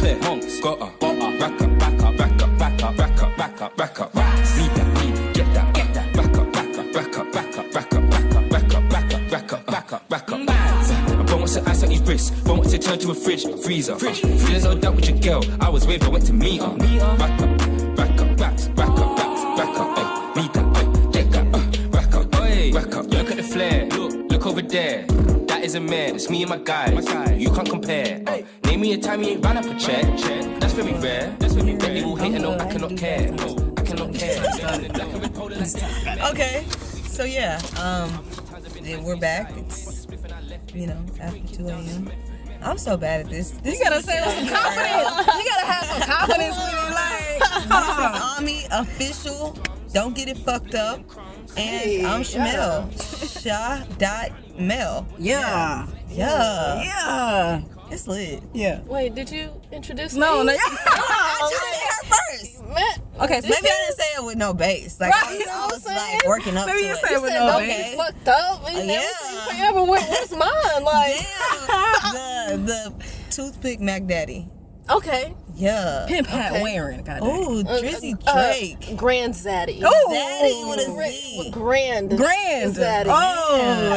clear. Monks, gotta, rack up, back up, rack up, back up, rack up, back up, rack up. Need that, get that, back up, back up, rack up, back up, rack up, back up, rack up, back up, rack up, back up, back up. Bro wants to ice on his wrist, bro wants to turn to a freezer. There's no doubt with your girl, I was with her, went to meet her. Rack up, rack up, rack up, rack up, need that, get that, rack up, rack up. Look at the flare, look over there. That is a man, it's me and my guys. You can't compare. Name me a time you ain't ran up a check. That's very rare. They all hate and no, I cannot care. I cannot care. Okay, so yeah, we're back. It's, after 2 a.m. I'm so bad at this. You gotta say it with some confidence. You gotta have some confidence with it. Like, this is Ammi official. Don't get it fucked up. And I'm Chamelle. Sha.Mel. Yeah. It's lit. Yeah. Wait, did you introduce me? No. I just said her first. Okay, so maybe I didn't say it with no bass. Like, right, I was like working up maybe to you it. said it with no bass. Fucked up. And everything forever. What's mine? Like, damn, the toothpick Mac Daddy. Okay. Yeah. Pimp hat wearing. Ooh, Drizzy Drake. Grand Zaddy. Oh, Zaddy with a Z. Grand Zaddy. Zaddy. Oh.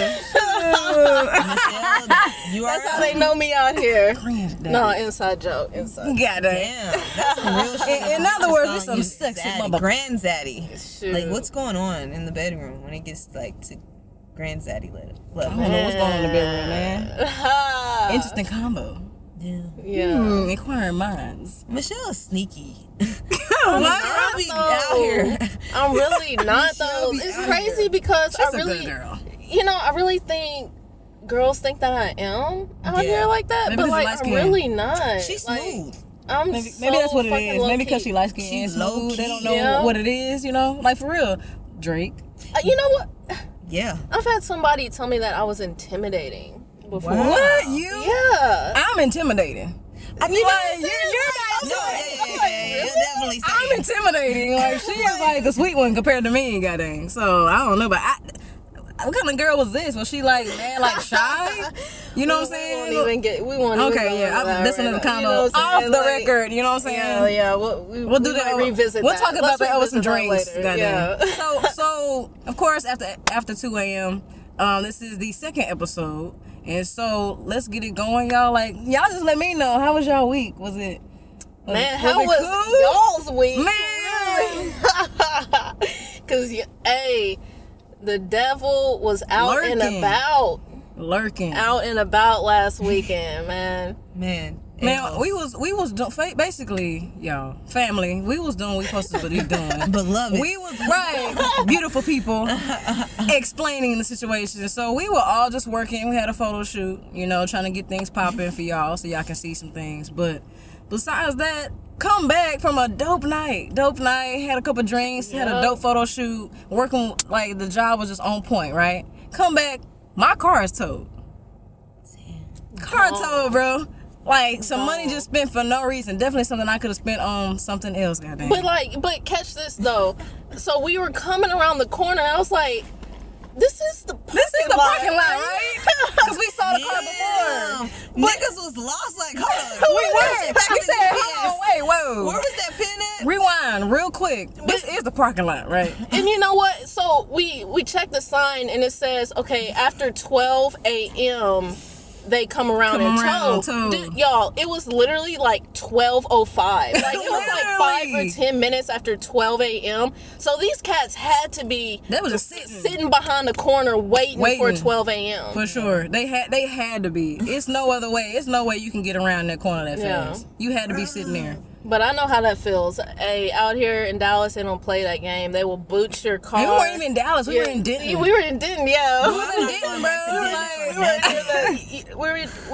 Michelle, that's how they know me out here. Grand No, inside joke. Inside. Got it. Damn, that's some real shit. In other words, it's some sexy mother. Grand Zaddy. Shoot. Like, what's going on in the bedroom when it gets like to Grand Zaddy level? I don't know what's going on in the bedroom, man. Interesting combo. Yeah. Inquiring minds. Michelle is sneaky. I'm out here. I'm really not though. It's crazy because She's I really, a good girl. I really think girls think that I am out here like that, Maybe but like I'm really not. She's like, smooth. I'm maybe that's what it is. Maybe because she light skinned and smooth, they don't know what it is. Like for real, Drake. You know what? Yeah. I've had somebody tell me that I was intimidating before. Wow. What you? Yeah. I'm intimidating. You're definitely saying. I'm intimidating. Like she is like the sweet one compared to me, goddamn. So I don't know, but what kind of girl was this? Was she like mad, like shy? You know what I'm saying? We won't even okay, yeah. I'm listening to kind of off the record. You know what I'm saying? Yeah. We'll do that. Revisit. We'll talk about that over some drinks. Yeah. So of course after 2 a.m. This is the second episode, and so let's get it going, y'all. Like y'all just let me know how was y'all week? Was it? How was cool? y'all's week? Man, because the devil was out and about. Lurking. Out and about last weekend, man. Man, we was doing basically, y'all, family. We was doing what we supposed to be doing. Beloved. We was beautiful people explaining the situation. So we were all just working. We had a photo shoot, trying to get things popping for y'all so y'all can see some things. But besides that, come back from a dope night. Had a couple drinks, had a dope photo shoot, working like the job was just on point, right? Come back, my car is towed. Car towed, bro. Like some money just spent for no reason. Definitely something I could have spent on something else, goddamn. But catch this though. So we were coming around the corner. I was like, this is the parking lot, right? Because we saw the car before. Niggas was lost. Like, hold on. We said, hold on, wait, whoa. Where was that pin at? Rewind, real quick. This is the parking lot, right? And you know what? So we checked the sign and it says, okay, after 12 a.m. they come around and tow. Dude, y'all, it was literally like 12:05. Like it was like 5 or 10 minutes after 12 a.m. So these cats had to be just sitting behind the corner waiting for 12 a.m. For sure. They had to be. It's no other way. It's no way you can get around that corner that fast. You had to be sitting there. But I know how that feels. Hey, out here in Dallas, they don't play that game. They will boot your car. And we weren't even in Dallas. We were in Denton. We were in Denton, yeah. We was in Denton, bro.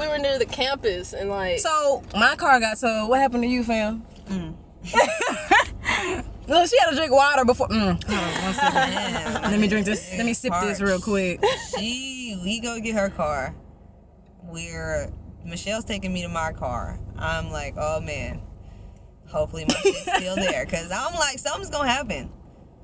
We were near the campus and like. So my car got towed. What happened to you, fam? Look, she had to drink water before. Hold on, 1 second. Let me drink this. Let me sip this real quick. We go get her car. Michelle's taking me to my car. I'm like, oh man. Hopefully my shit's still there. Because I'm like, something's going to happen.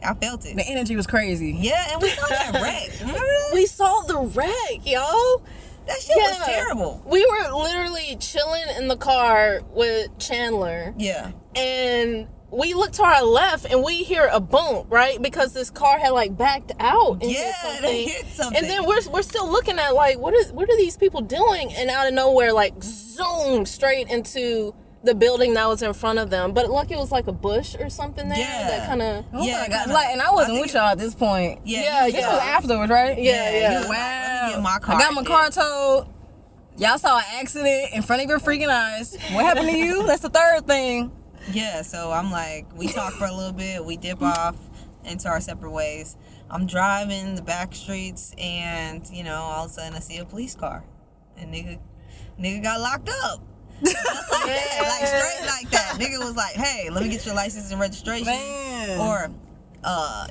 I felt it. The energy was crazy. Yeah, and we saw that wreck. Remember that? We saw the wreck, yo. That shit was terrible. We were literally chilling in the car with Chandler. Yeah. And we look to our left and we hear a boom, right? Because this car had like backed out and they hit something. And then we're still looking at like what are these people doing? And out of nowhere, like zoom straight into the building that was in front of them. But like it was like a bush or something there that kind of. Oh my God. Like, and I wasn't with y'all at this point. This was afterwards, right? Yeah. Wow. Let me get my car. I got my car towed. Y'all saw an accident in front of your freaking eyes. What happened to you? That's the third thing. Yeah, so I'm like, we talk for a little bit, we dip off into our separate ways. I'm driving the back streets, and all of a sudden I see a police car, and nigga got locked up. Just like that, like straight like that. Nigga was like, hey, let me get your license and registration, or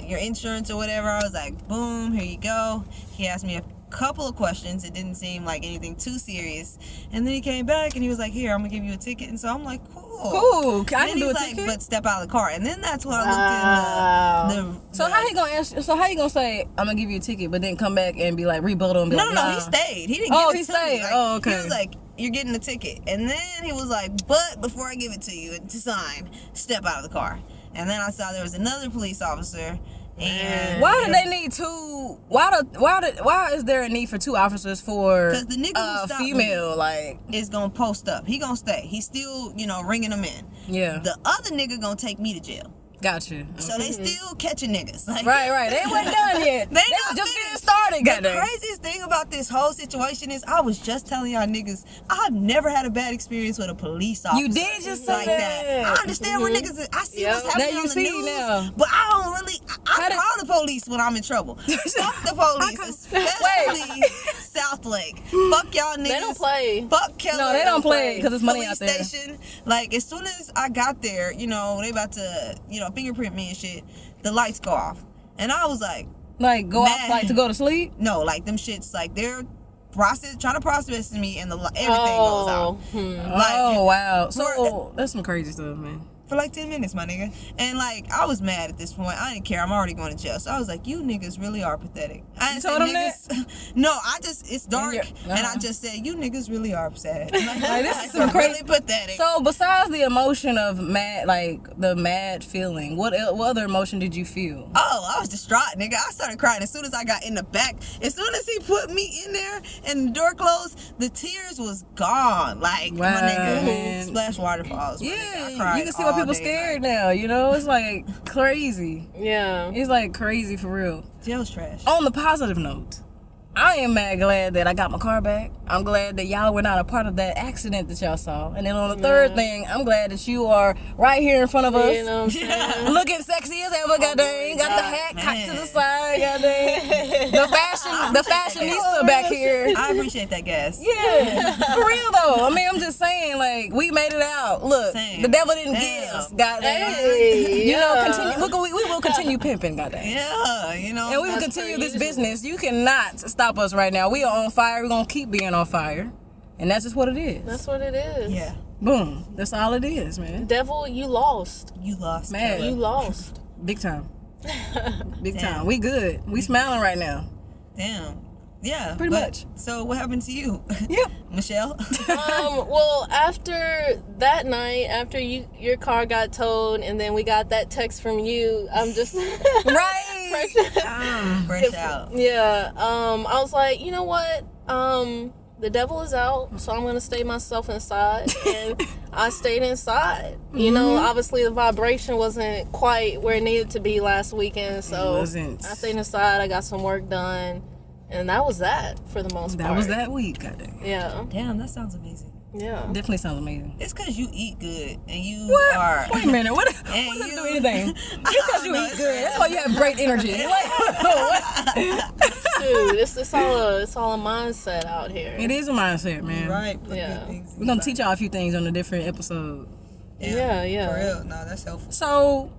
your insurance or whatever. I was like, boom, here you go. He asked me a couple of questions. It didn't seem like anything too serious, and then he came back and he was like, here, I'm gonna give you a ticket. And so I'm like, cool, I can do a ticket. But step out of the car. And then that's when I looked in the so how he gonna answer? So how you gonna say I'm gonna give you a ticket, but then come back and be like rebuttal and be like, no, he stayed. He didn't give it to me. Like, okay. He was like, you're getting the ticket. And then he was like, but before I give it to you to sign, step out of the car. And then I saw there was another police officer. And why do they need two? Why is there a need for two officers for because the nigga who female like is gonna post up? He gonna stay. He's still ringing them in. Yeah. The other nigga gonna take me to jail. Gotcha. So they still catching niggas. Like, right. They wasn't done yet. They were just getting started. The craziest thing about this whole situation is I was just telling y'all niggas I've never had a bad experience with a police officer. You did just say like that. I understand where niggas. I see what's happening on the news, but I don't really. I call the police when I'm in trouble. Fuck the police, especially South Lake. Fuck y'all niggas. They don't play. Fuck Keller. No, they don't play because it's money out there. Station. Like as soon as I got there, they about to fingerprint me and shit. The lights go off, and I was like go off like to go to sleep. No, like them shits like they're trying to process me, and everything goes out. Like, wow. So that's some crazy stuff, man. For like 10 minutes, my nigga. And like, I was mad at this point. I didn't care. I'm already going to jail. So I was like, you niggas really are pathetic. I didn't say niggas. No, it's dark. And I just said, you niggas really are sad. Like, this is some crazy, really pathetic. So besides the emotion of mad, like the mad feeling, what other emotion did you feel? Oh, I was distraught, nigga. I started crying as soon as I got in the back. As soon as he put me in there and the door closed, the tears was gone. Like, my nigga, splash waterfalls. Yeah, I cried you can see why people scared now, it's like crazy. Yeah. It's like crazy for real. Jail's trash. On the positive note, I am mad glad that I got my car back. I'm glad that y'all were not a part of that accident that y'all saw. And then on the third thing, I'm glad that you are right here in front of us. You know what I'm saying? Looking sexy as ever, goddamn. Got the hat cocked to the side, goddamn. The fashionista back here. I appreciate that, guys. Yeah. For real though. I mean, I'm just saying, like, we made it out. Look, the devil didn't get us, goddamn. Hey, continue. We will continue pimping, goddamn. Yeah, And we will continue this business. You cannot stop us right now. We are on fire. We're gonna keep being on fire, and that's just what it is. That's what it is. Yeah. Boom. That's all it is, man. Devil, you lost. You lost, man. You lost. Big time. Big time. We good. We smiling right now. Damn. Yeah. Pretty much. So what happened to you? Yep. Michelle? Well, after that night, after your car got towed, and then we got that text from you, I'm just right. Fresh out. Yeah. I was like, you know what? The devil is out, so I'm gonna stay myself inside, and I stayed inside. You know, obviously the vibration wasn't quite where it needed to be last weekend, so I stayed inside. I got some work done. And that was that for the most part. That was that week, goddamn. Yeah. Damn, that sounds amazing. Yeah. Definitely sounds amazing. It's because you eat good and you what? are. Wait a minute. What does it do anything? Just because you eat good. That's why you have great energy. Dude, it's all a mindset out here. It is a mindset, man. Right. Yeah. We're going to teach y'all a few things on a different episode. Yeah. For real. No, that's helpful. So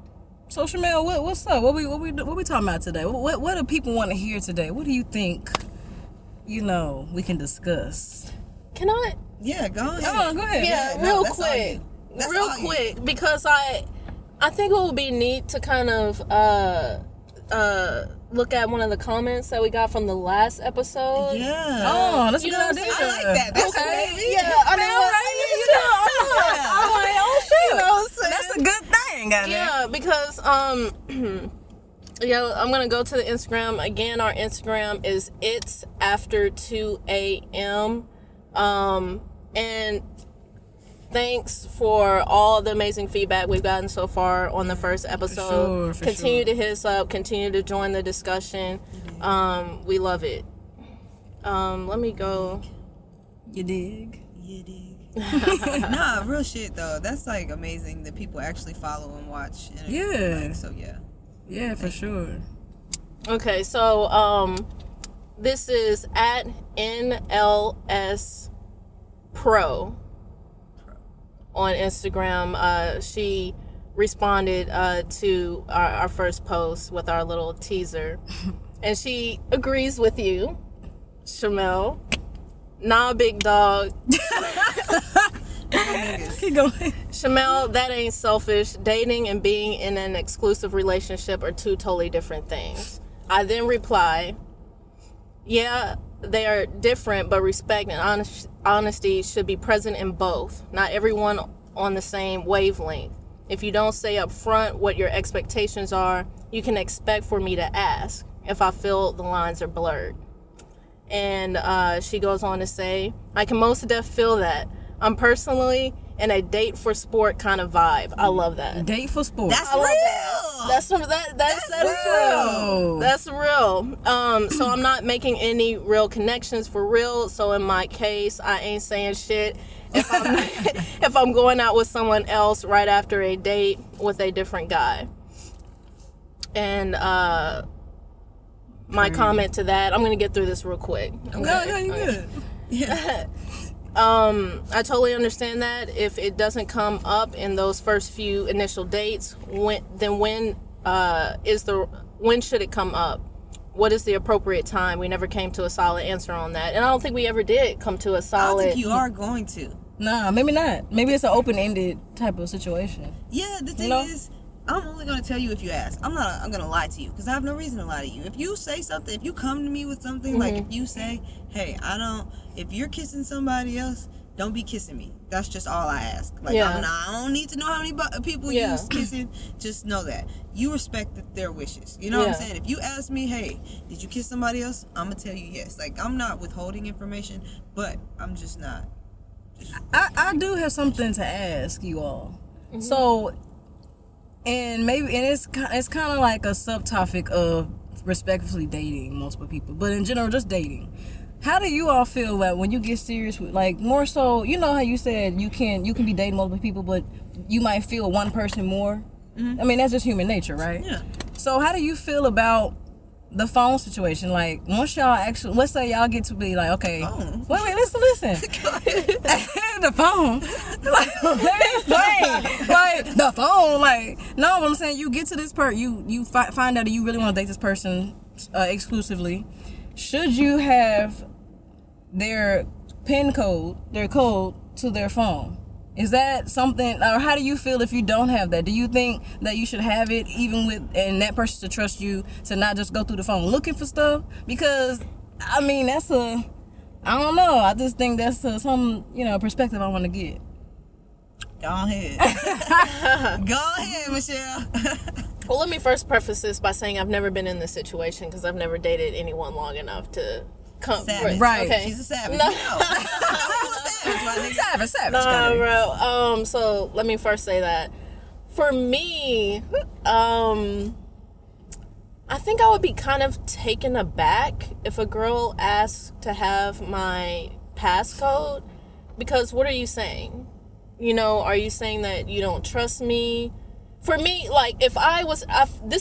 Chamelle, what's up? What we talking about today? What do people want to hear today? What do you think? We can discuss. Can I? Yeah, go ahead. Go ahead. Yeah, real quick, because I think it would be neat to kind of look at one of the comments that we got from the last episode. Yeah. Oh, that's a You good know what I'm idea. I like that. That's okay. baby. Yeah, I I'm like, oh shit. You know what I'm saying? That's a good thing, goddamn. Yeah, because yeah, I'm gonna go to the Instagram again. Our Instagram is it's after 2 a.m. And thanks for all the amazing feedback we've gotten so far on the first episode. For Continue sure. to hit us up. Continue to join the discussion. We love it. Let me go. You dig? You dig. Nah, real shit though. That's like amazing that people actually follow and watch. And Yeah. like, so yeah. Yeah, for sure. Okay, so this is at NLS Pro on Instagram. She responded to our first post with our little teaser, and she agrees with you, Chamelle. Nah, big dog. Keep going. Chamelle, that ain't selfish. Dating and being in an exclusive relationship are two totally different things. I then reply, yeah, they are different, but respect and honesty should be present in both. Not everyone on the same wavelength. If you don't say up front what your expectations are, you can expect for me to ask if I feel the lines are blurred. And she goes on to say, I can most definitely feel that. I'm personally in a date for sport kind of vibe. I love that. Date for sport. That's I love real. That's real. That's real. So I'm not making any real connections for real. So in my case, I ain't saying shit if I'm going out with someone else right after a date with a different guy. And my comment to that, I'm gonna get through this real quick. Okay? No, you good. Yeah. I totally understand that if it doesn't come up in those first few initial dates, when should it come up? What is the appropriate time? We never came to a solid answer on that, and I don't think we ever did come to a solid. I don't think you are going to. Nah, maybe not. Maybe it's an open-ended type of situation. Yeah, the thing is, I'm only going to tell you if you ask. I'm going to lie to you because I have no reason to lie to you. If you say something, if you come to me with something, like if you say, hey, if you're kissing somebody else, don't be kissing me. That's just all I ask. Like, I don't need to know how many people you kissing. Just know that. You respect their wishes. You know what I'm saying? If you ask me, hey, did you kiss somebody else? I'm going to tell you yes. Like, I'm not withholding information, but I'm just not. I do have something to ask you all. Mm-hmm. So, and it's kind of like a subtopic of respectfully dating multiple people, but in general, just dating. How do you all feel that when you get serious with, like, more so, you know how you said you can be dating multiple people, but you might feel one person more? Mm-hmm. I mean, that's just human nature, right? Yeah. So how do you feel about the phone situation? Like, once y'all actually, let's say y'all get to be like, okay, wait, listen. The phone. Like, let me explain. Like, the phone, like, no, but I'm saying you get to this part, you find out that you really want to date this person exclusively. Should you have their PIN code, their code to their phone? Is that something, or how do you feel if you don't have that? Do you think that you should have it even with, and that person to trust you to not just go through the phone looking for stuff? Because, I mean, I don't know. I just think that's some, perspective I want to get. Go ahead. Go ahead, Michelle. Well, let me first preface this by saying I've never been in this situation because I've never dated anyone long enough to come. Right. Okay. She's a savage. No. Savage. Nah, bro. So let me first say that for me, I think I would be kind of taken aback if a girl asked to have my passcode, because what are you saying? Are you saying that you don't trust me? For me, like, this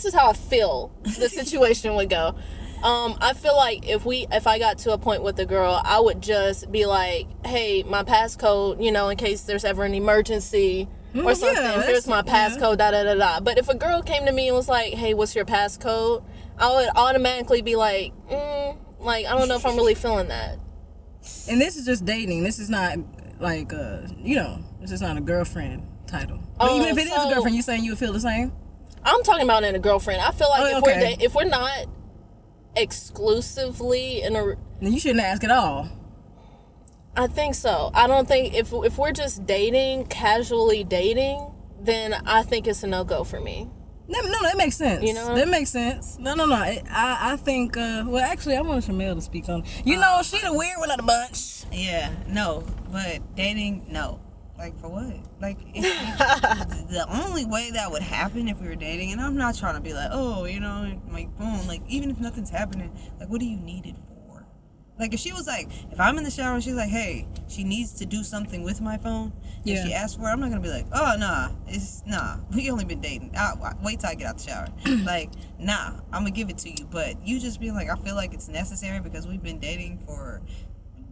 is how I feel the situation would go. I feel like if I got to a point with a girl, I would just be like, hey, my passcode, in case there's ever an emergency or something. Here's my passcode, da-da-da-da. But if a girl came to me and was like, hey, what's your passcode? I would automatically be like, I don't know if I'm really feeling that. And this is just dating. This is not like, this is not a girlfriend title. But even if it is a girlfriend, you saying you would feel the same? I'm talking about in a girlfriend. I feel like if we're not exclusively in a... Then you shouldn't ask at all. I think so. I don't think if we're just dating, casually dating, then I think it's a no-go for me. No, that makes sense. You know? That makes sense. No. I think, well, actually, I want Chamelle to speak on it. You know, she the weird one of the bunch. Yeah, no. But dating, no. Like, for what? Like, the only way that would happen if we were dating, and I'm not trying to be like, oh, you know, my phone, like, even if nothing's happening, like, what do you need it for? Like, if she was like, if I'm in the shower and she's like, hey, she needs to do something with my phone, if she asks for it, I'm not going to be like, oh, nah, we only been dating. Wait till I get out the shower. Like, nah, I'm going to give it to you. But you just being like, I feel like it's necessary because we've been dating for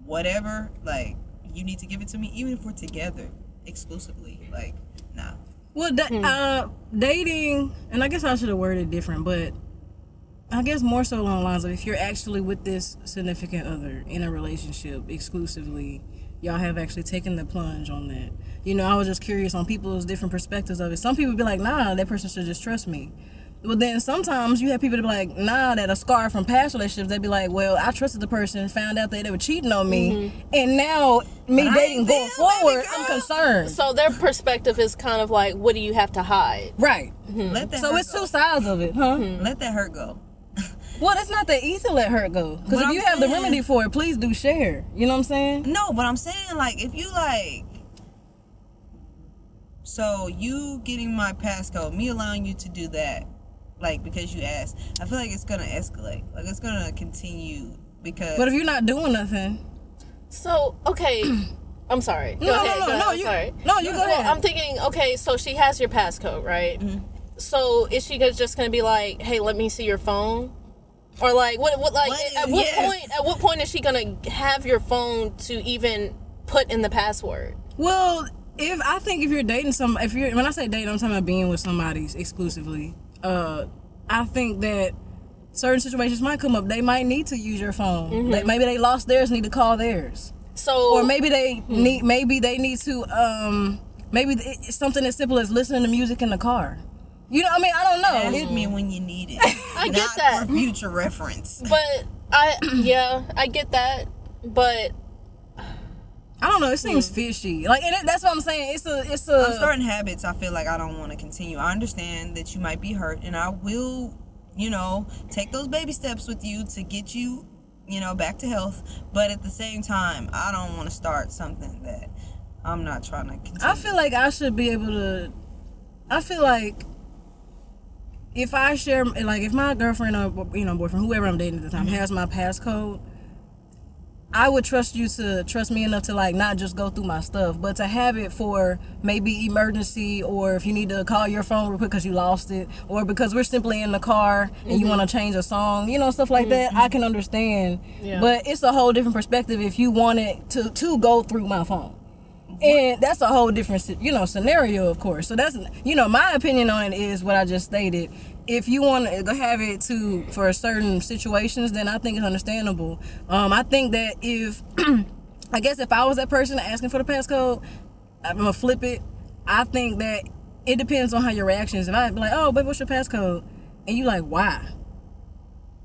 whatever, like, you need to give it to me, even if we're together exclusively. Like, nah. Well, dating, and I guess I should have worded it different, but I guess more so along the lines of if you're actually with this significant other in a relationship exclusively, y'all have actually taken the plunge on that. You know, I was just curious on people's different perspectives of it. Some people be like, nah, that person should just trust me. But then sometimes you have people that be like, nah, that are scarred from past relationships. They be like, well, I trusted the person, found out that they were cheating on me, and now me dating going forward, I'm concerned. So their perspective is kind of like, what do you have to hide? Right. Let that So hurt it's go. two sides of it, huh? Let that hurt go. Well, it's not that easy to let hurt go. Because But if I'm you have the saying- remedy for it, please do share. You know what I'm saying? No, but I'm saying, like, if you, like, so you getting my passcode, me allowing you to do that, like, because you asked, I feel like it's going to escalate. Like, it's going to continue because... But if you're not doing nothing... So, okay, I'm sorry. Go ahead. You go ahead. I'm I'm thinking, okay, so she has your passcode, right? Mm-hmm. So is she just gonna be like, hey, let me see your phone? Or like, at what point is she gonna have your phone to even put in the password? Well, if you're dating when I say date, I'm talking about being with somebody exclusively. I think that certain situations might come up. They might need to use your phone. Mm-hmm. Maybe they lost theirs, need to call theirs. So, or maybe they need to maybe it's something as simple as listening to music in the car. You know, I mean, I don't know. Ask me when you need it. I get that. For future reference. But I get that. But I don't know. It seems fishy. Like, and that's what I'm saying. It's I'm starting habits. I feel like I don't want to continue. I understand that you might be hurt, and I will, you know, take those baby steps with you to get you, you know, back to health. But at the same time, I don't want to start something that I'm not trying to continue. I feel like I should be able to. I feel like if I share, like, if my girlfriend or boyfriend, whoever I'm dating at the time, has my passcode, I would trust you to trust me enough to, like, not just go through my stuff, but to have it for maybe emergency, or if you need to call your phone real quick because you lost it, or because we're simply in the car and you want to change a song, you know, stuff like that. I can understand. Yeah. But it's a whole different perspective if you want it to go through my phone. And that's a whole different, you know, scenario, of course. So that's, you know, my opinion on it is what I just stated. If you want to have it for certain situations, then I think it's understandable. I think that I guess if I was that person asking for the passcode, I'm going to flip it. I think that it depends on how your reaction is. If I be like, oh, babe, what's your passcode? And you like, why?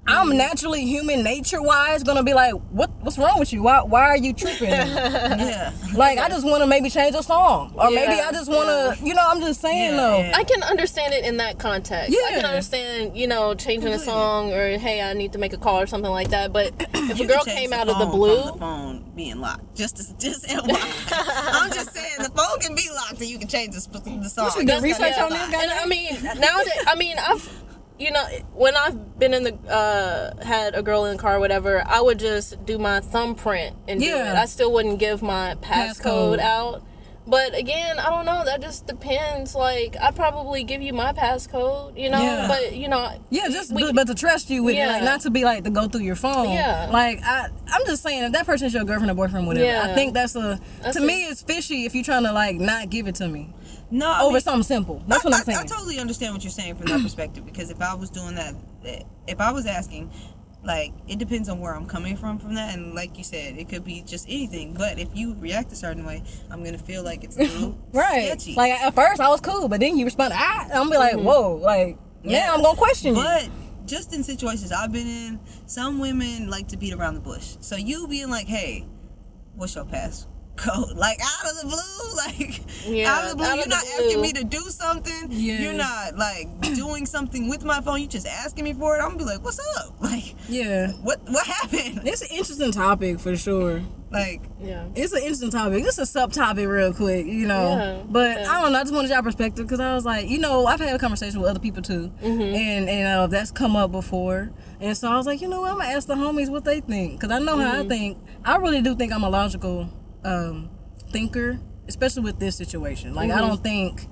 I'm naturally, human nature-wise, gonna be like, what's wrong with you? Why are you tripping? Yeah. Like, I just want to maybe change a song. Or maybe I just want to, you know, I'm just saying, though. Yeah. I can understand it in that context. Yeah. I can understand, you know, changing a song, or, hey, I need to make a call or something like that. But if a girl came out of the blue... the phone being locked. Just I'm just saying, the phone can be locked and you can change the song. You do research on this guy? And I mean, you know, when I've been in had a girl in the car or whatever, I would just do my thumbprint and do it. I still wouldn't give my passcode out. But again, I don't know. That just depends. Like, I'd probably give you my passcode, you know? Yeah. But, you know... Yeah, but to trust you with it. Like, not to be like, to go through your phone. Yeah. Like, I'm just saying, if that person is your girlfriend or boyfriend, whatever, I think that's to me, it's fishy if you're trying to, like, not give it to me. No, over something simple. That's what I'm saying. I totally understand what you're saying from that perspective, because if I was doing that, if I was asking, like, it depends on where I'm coming from that, and like you said, it could be just anything. But if you react a certain way, I'm gonna feel like it's a little sketchy. Like, at first I was cool, but then you respond, I'm gonna be like, whoa, like, yeah, I'm gonna question you. But just in situations I've been in, some women like to beat around the bush. So you being like, hey, what's your passcode? Like out of the blue, like out of the blue. You're not asking me to do something. Yeah. You're not like doing something with my phone. You just asking me for it. I'm gonna be like, what's up? Like, yeah, what happened? It's an interesting topic for sure. Like, yeah, it's an interesting topic. It's a subtopic real quick, you know. Yeah, but I don't know. I just wanted your perspective because I was like, you know, I've had a conversation with other people too, and that's come up before. And so I was like, you know what? I'm gonna ask the homies what they think because I know how I think. I really do think I'm a logical thinker, especially with this situation. Like I don't think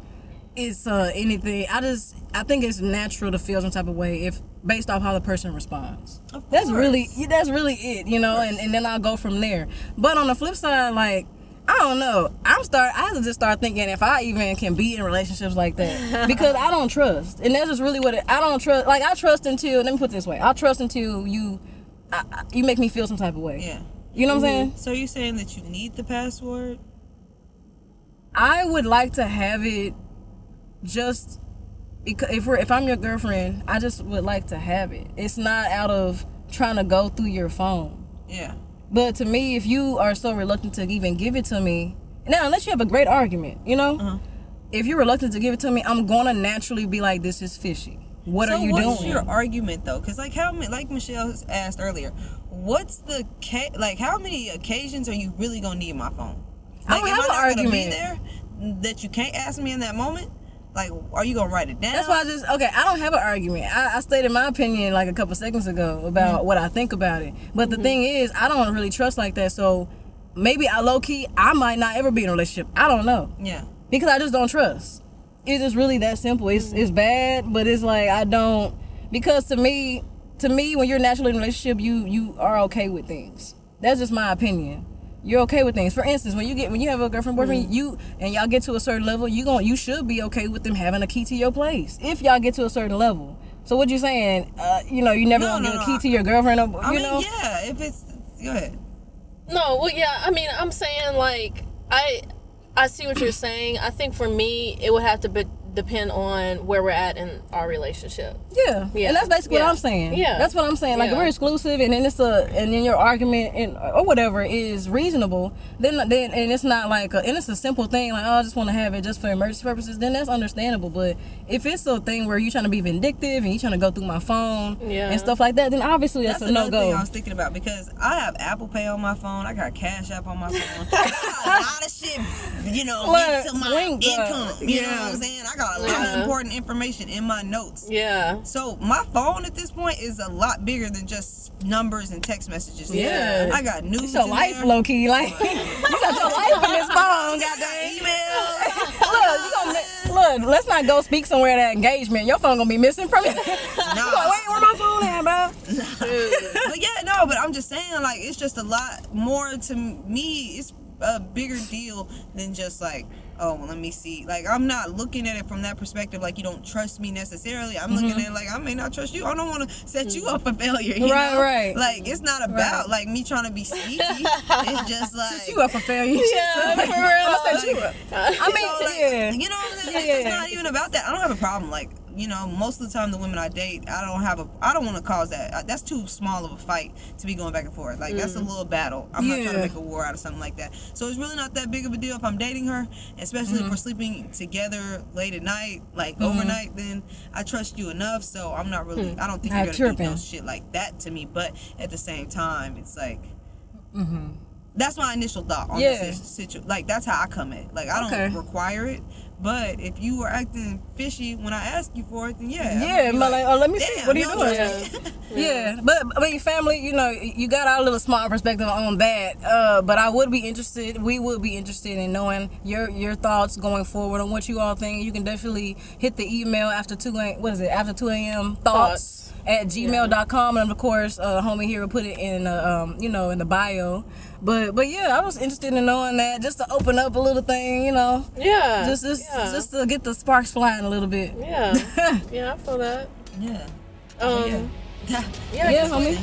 it's anything. I think it's natural to feel some type of way if based off how the person responds. That's really it, you know. And then I'll go from there. But on the flip side, like I don't know. I have to just start thinking if I even can be in relationships like that because I don't trust. And that's just really what I don't trust. Like I trust until let me put it this way. I trust until you make me feel some type of way. Yeah. You know what I'm saying? So you're saying that you need the password? I would like to have it just because if I'm your girlfriend, I just would like to have it. It's not out of trying to go through your phone. Yeah. But to me, if you are so reluctant to even give it to me, now unless you have a great argument, you know? If you're reluctant to give it to me, I'm gonna naturally be like, this is fishy. What are you doing? What's your argument though? Because like Michelle asked earlier, what's the how many occasions are you really gonna need my phone? Like, I don't have an argument. Gonna be there that you can't ask me in that moment? Like, are you gonna write it down? That's why I don't have an argument. I stated my opinion like a couple seconds ago about what I think about it. But the thing is, I don't really trust like that. So maybe I might not ever be in a relationship. I don't know. Yeah. Because I just don't trust. It's just really that simple. It's bad, but it's like I don't, because to me when you're naturally in a relationship, you are okay with things. That's just my opinion. You're okay with things. For instance, when you have a girlfriend, boyfriend, and y'all get to a certain level, you should be okay with them having a key to your place. If y'all get to a certain level. So what you saying? You never gonna give a key to your girlfriend. Yeah. If it's go ahead. No, well, yeah. I mean, I'm saying like I see what you're saying. I think for me, it would have to depend on where we're at in our relationship. Yeah. And that's basically what I'm saying. Yeah, that's what I'm saying. Like if we're exclusive, and then your argument or whatever is reasonable, then and it's not like and it's a simple thing like, oh, I just want to have it just for emergency purposes. Then that's understandable. But if it's a thing where you're trying to be vindictive and you're trying to go through my phone and stuff like that, then obviously that's a no go. Thing I was thinking about because I have Apple Pay on my phone. I got Cash App on my phone. I got a lot of shit, linked to my income. You know what I'm saying? I got a lot of important information in my notes. Yeah. So my phone at this point is a lot bigger than just numbers and text messages. Yeah. I got news. It's your life, there. Low key. Like you got your life in this phone. Goddamn emails. Look. Let's not go speak somewhere at that engagement. Your phone gonna be missing from you. No. Wait, where my phone at, bro? But I'm just saying, like, it's just a lot more to me. It's a bigger deal than just like, oh, well, let me see. Like, I'm not looking at it from that perspective, like you don't trust me necessarily. I'm looking at it like I may not trust you. I don't want to set you up for failure. You know? Right. Like, it's not about like me trying to be sneaky. It's just like set you up for failure. Yeah, for real. I'm set you up. I mean, you know what I'm saying? It's not even about that. I don't have a problem. Like, most of the time the women I date, I don't want to cause that. That's too small of a fight to be going back and forth. Like, that's a little battle. I'm not trying to make a war out of something like that. So it's really not that big of a deal if I'm dating her, especially if we're sleeping together late at night, like overnight, then I trust you enough. So I'm not really, I don't think you're going to do no shit like that to me. But at the same time, it's like, that's my initial thought on this situation. Like, that's how I come at it. Like, I don't require it. But if you were acting fishy when I ask you for it, then let me see. What are you doing? But your family, you got our little small perspective on that. But I would be interested. We would be interested in knowing your thoughts going forward on what you all think. You can definitely hit the email after 2 a.m. thoughts at gmail.com, and of course, homie here will put it in in the bio. But yeah, I was interested in knowing that, just to open up a little thing, Yeah. Just to get the sparks flying a little bit. Yeah. Yeah, I feel that. Yeah. Yeah, homie.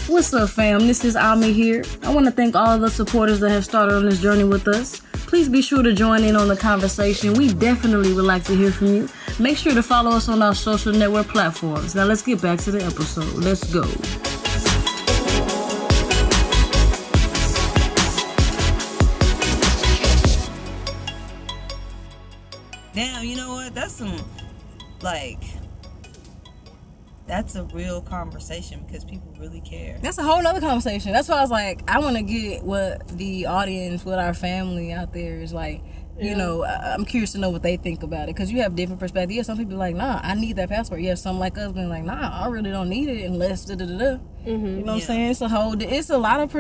What's up, fam? This is Ammi here. I want to thank all of the supporters that have started on this journey with us. Please be sure to join in on the conversation. We definitely would like to hear from you. Make sure to follow us on our social network platforms. Now let's get back to the episode. Let's go. Damn, you know what? That's a real conversation because people really care. That's a whole nother conversation. That's why I was like, I want to get what the audience, what our family out there is like. You know, I'm curious to know what they think about it because you have different perspectives. Yeah, some people like, nah, I need that passport. Yeah, some like us being like, nah, I really don't need it unless da da da da. You know what I'm saying? It's a lot of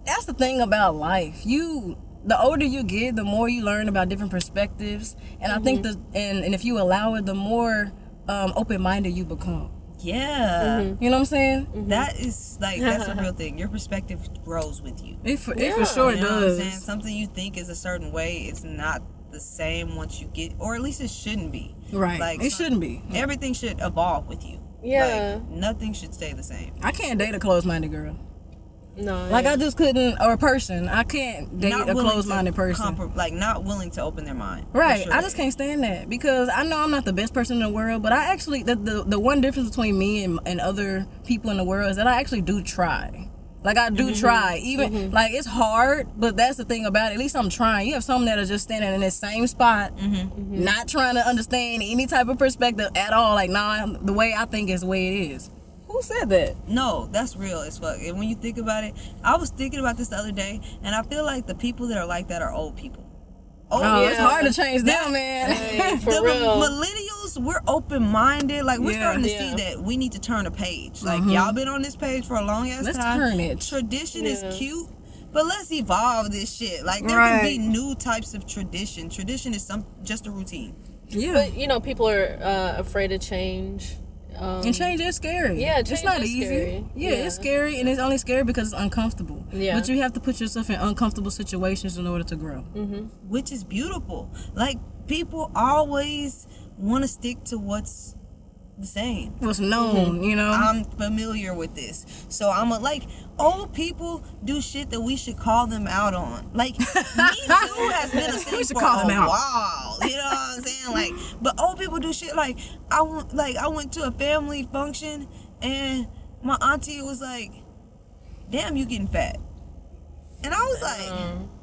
That's the thing about life. The older you get, the more you learn about different perspectives, and I think and if you allow it, the more open-minded you become. Yeah. You know what I'm saying? That is that's a real thing. Your perspective grows with you. It for sure you know does. What I'm saying? Something you think is a certain way, it's not the same once you get, or at least it shouldn't be. Right. It shouldn't be. Everything should evolve with you. Yeah. Nothing should stay the same. I can't date a closed-minded girl. No. I just couldn't, or a person. I can't date a closed-minded person. Not willing to open their mind. Right. Sure. I just can't stand that because I know I'm not the best person in the world, but I actually, the one difference between me and other people in the world is that I actually do try. I do try. Even, it's hard, but that's the thing about it. At least I'm trying. You have some that are just standing in the same spot, not trying to understand any type of perspective at all. The way I think is the way it is. Who said that? No, that's real as fuck. And when you think about it, I was thinking about this the other day, and I feel like the people that are like that are old people. It's hard to change them, man. Hey, for the real. Millennials, we're open-minded. We're starting to see that we need to turn a page. Y'all been on this page for a long ass time. Let's turn it. Tradition is cute, but let's evolve this shit. There can be new types of tradition. Tradition is just a routine. Yeah. But people are afraid of change. And change is scary. Yeah, change it's not is easy. Scary. Yeah, it's scary, and it's only scary because it's uncomfortable. Yeah. But you have to put yourself in uncomfortable situations in order to grow. Which is beautiful. People always want to stick to what's the same. What's known, you know? I'm familiar with this. So I'm old people do shit that we should call them out on. Me Too has been a thing for a while. You know what I'm saying? But old people do shit I went to a family function and my auntie was like, damn, you getting fat. And I was like,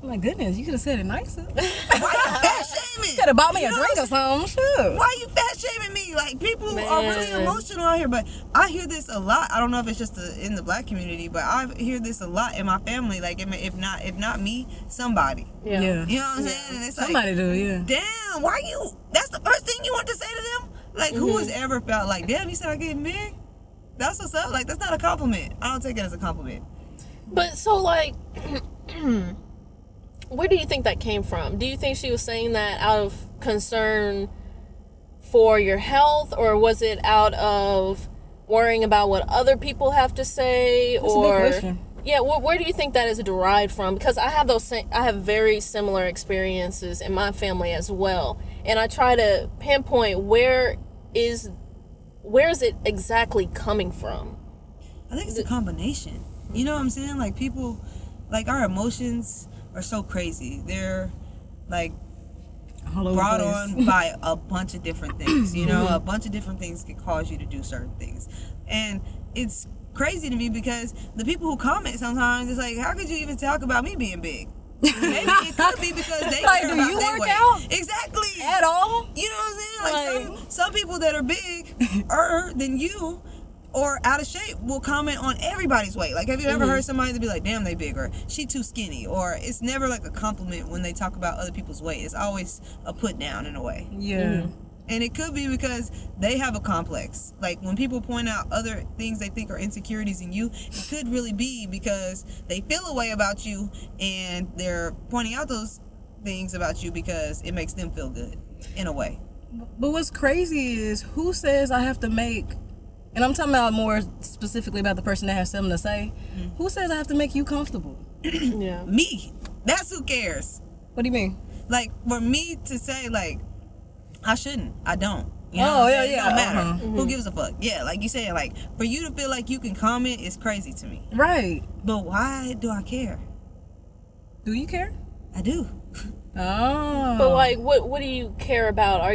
my goodness, you could have said it nicer. why you fat shaming? Could have bought me a drink or something. Sure. Why you fat shaming me? People are really emotional out here, but I hear this a lot. I don't know if it's just in the black community, but I hear this a lot in my family. If not me, somebody. Yeah. You know what I'm saying? And it's somebody do, yeah. Damn, why you? That's the first thing you want to say to them. Who has ever felt damn, you said I get big? That's what's up. That's not a compliment. I don't take it as a compliment. But so where do you think that came from? Do you think she was saying that out of concern for your health, or was it out of worrying about what other people have to say? That's a big question. Yeah, where do you think that is derived from? Because I have very similar experiences in my family as well, and I try to pinpoint where is it exactly coming from. I think it's a combination. You know what I'm saying? People, our emotions are so crazy. They're brought on by a bunch of different things. You know, a bunch of different things can cause you to do certain things, and it's crazy to me because the people who comment sometimes, it's how could you even talk about me being big? Maybe it could be because they care do about you their work weight. out Exactly. at all? You know what I'm saying? Some people that are bigger than you or out of shape will comment on everybody's weight. Have you ever heard somebody that be like, damn, they big, or she too skinny, or it's never a compliment when they talk about other people's weight. It's always a put down in a way. Yeah. And it could be because they have a complex. When people point out other things they think are insecurities in you, it could really be because they feel a way about you and they're pointing out those things about you because it makes them feel good in a way. But what's crazy is who says I have to make, and I'm talking about more specifically about the person that has something to say, who says I have to make you comfortable? Yeah. Me. That's who cares. What do you mean? For me to say, I shouldn't. I don't. You know yeah. It don't matter. Mm-hmm. Who gives a fuck? Yeah, like you said, like for you to feel like you can comment is crazy to me. Right. But why do I care? Do you care? I do. Oh. But like, what do you care about?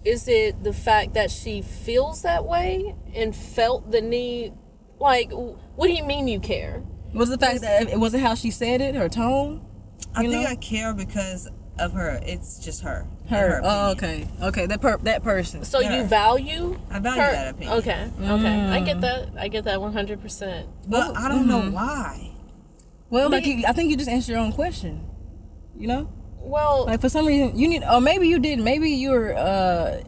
Is it the fact that she feels that way and felt the need? Like, what do you mean you care? Was it the fact that it wasn't how she said it, her tone? I think I care because of her. It's just her. Her. Oh, okay. Okay. That person. So you value? I value her? that opinion. Okay. Okay. I get that. I get that 100%. But I don't know why. Well, I think you just answered your own question. You know? Well, like for some reason you need, or maybe you didn't. Maybe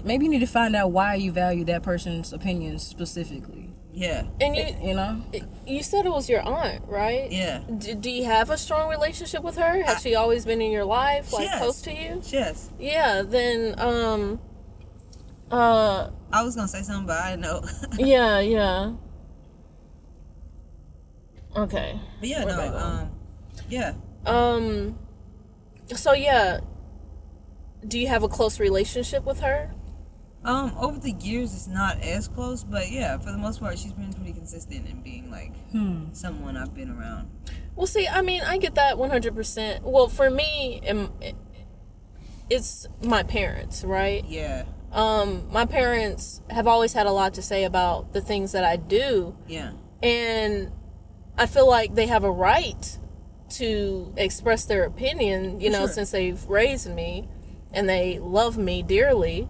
maybe you need to find out why you value that person's opinions specifically. Yeah. And you know, you said it was your aunt, right? Yeah. Do you have a strong relationship with her? Has she always been in your life, like close to you? Yes. Yeah. Then I was gonna say something, but I didn't know. Yeah. Okay. But yeah, yeah. So yeah, do you have a close relationship with her? Over the years, it's not as close, but yeah, for the most part, she's been pretty consistent in being like someone I've been around. Well, see, I mean, I get that 100%. Well, for me, it's my parents, right? Yeah. My parents have always had a lot to say about the things that I do. Yeah. And I feel like they have a right to express their opinion, you know, since they've raised me and they love me dearly.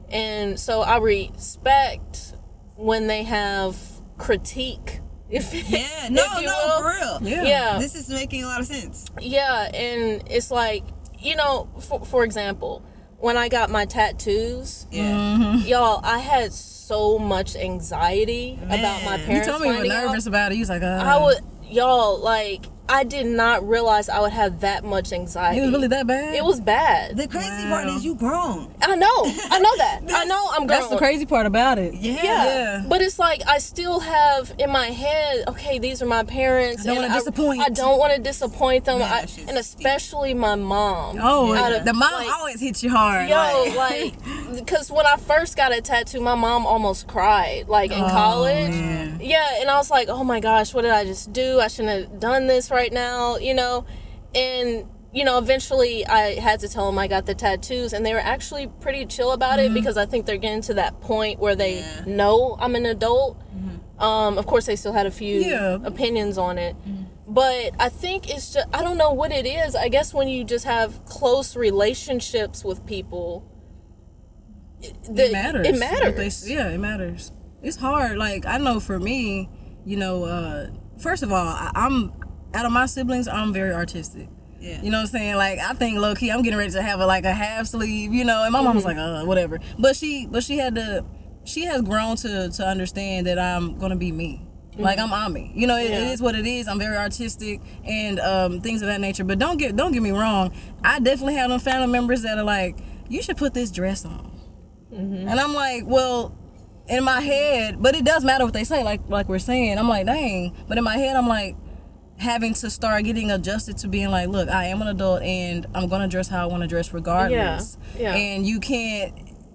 And so I respect when they have critique. For real. Yeah. This is making a lot of sense. Yeah, and it's like, you know, for example, when I got my tattoos, y'all, I had so much anxiety about my parents. You told me you were nervous about it. You was like, I did not realize I would have that much anxiety. It was really that bad? It was bad. The crazy part is you grown. I know that. I know I'm grown. That's the crazy part about it. Yeah. But it's like I still have in my head, okay, these are my parents. I don't want to disappoint. I don't want to disappoint them. Man, and especially my mom. Oh, the mom always hits you hard. Because when I first got a tattoo, my mom almost cried, like in college. Man. Yeah, and I was like, oh my gosh, what did I just do? I shouldn't have done this right now, you know. And you know, eventually I had to tell them I got the tattoos, and they were actually pretty chill about it because I think they're getting to that point where they know I'm an adult. Of course, they still had a few opinions on it. But I think it's just, I don't know what it is. I guess when you just have close relationships with people, it matters. It matters. It matters. It's hard. Like, I know for me, you know, first of all, I'm out of my siblings, I'm very artistic. Yeah. You know what I'm saying? Like, I think low key I'm getting ready to have a half sleeve, you know, and my mom was like, whatever. But she has grown to understand that I'm gonna be me. Like, I'm Ammi. You know, it is what it is. I'm very artistic and things of that nature. But don't get me wrong, I definitely have them family members that are like, you should put this dress on. And I'm like, well, in my head, but it does matter what they say, like we're saying. I'm like, dang. But in my head, I'm like, having to start getting adjusted to being like, look, I am an adult and I'm gonna dress how I want to dress regardless. Yeah. And you can't,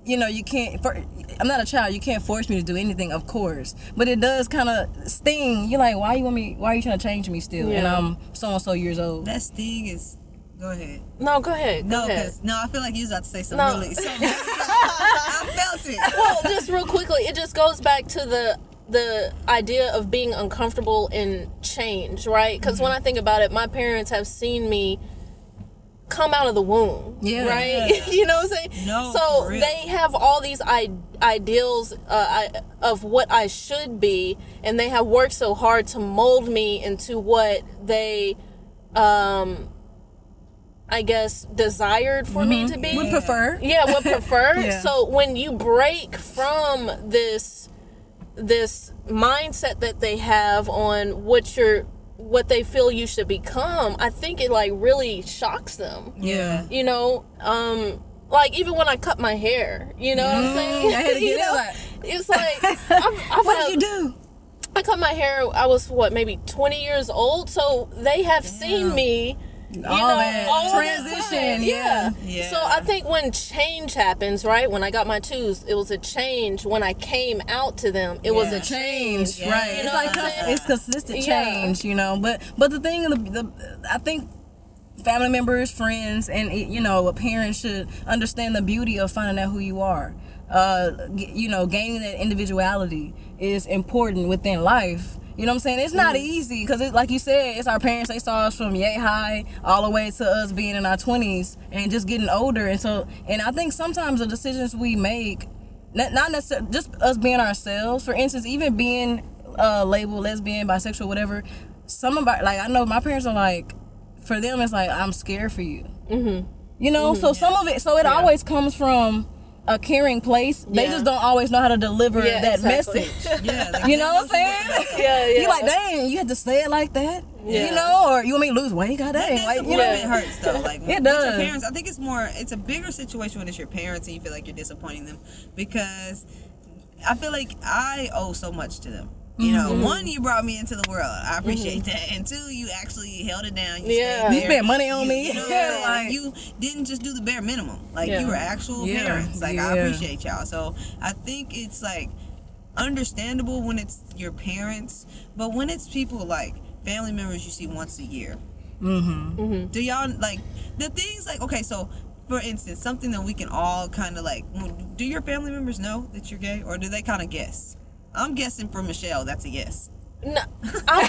I'm not a child, you can't force me to do anything, of course, but it does kind of sting. You're like, why are you trying to change me still? And I'm so and so years old. That sting is, go ahead. No, go ahead. No, I feel like you was about to say something really. I felt it. Well, just real quickly, it just goes back to the idea of being uncomfortable in change, right? Because when I think about it, my parents have seen me come out of the womb, right? Yeah. You know what I'm saying? No, so they have all these ideals of what I should be, and they have worked so hard to mold me into what they I guess desired for me to be. Would prefer. Yeah, would prefer. Yeah. So when you break from this mindset that they have on what they feel you should become, I think it like really shocks them. Yeah. You know, like even when I cut my hair, you know what I'm saying? I had to get it's like what did you do? I cut my hair, I was maybe 20 years old, so they have seen me all that transition. Yeah. Yeah. So I think when change happens, right? When I got my twos, it was a change. When I came out to them, it was a change. Change, right? You It's know like what I'm saying? it's consistent Yeah. change, you know. But the thing, I think family members, friends, and a parent should understand the beauty of finding out who you are. Gaining that individuality is important within life. You know what I'm saying? It's not easy because, like you said, it's our parents. They saw us from yay high all the way to us being in our 20s and just getting older. And I think sometimes the decisions we make, not necessarily just us being ourselves. For instance, even being labeled lesbian, bisexual, whatever. I know my parents are like, for them, it's like, I'm scared for you. Mm-hmm. You know, so some of it, it always comes from a caring place. They just don't always know how to deliver that message. Yeah, You know what I'm saying? Yeah. You're like, dang, you had to say it like that? Yeah. You know, or you want me to lose weight? God dang. That's Like, the you point know, it hurts though. Like it with does. your parents, I think it's a bigger situation when it's your parents and you feel like you're disappointing them, because I feel like I owe so much to them. You know, one, you brought me into the world. I appreciate that. And two, you actually held it down. You stayed You there. spent money on me. You know, like, you didn't just do the bare minimum. Like, you were actual parents. Like, I appreciate y'all. So, I think it's, like, understandable when it's your parents. But when it's people, like, family members you see once a year. Do y'all, like, the things, like, okay, so, for instance, something that we can all kind of, like, do your family members know that you're gay? Or do they kind of guess? I'm guessing for Michelle, that's a yes. No, I'm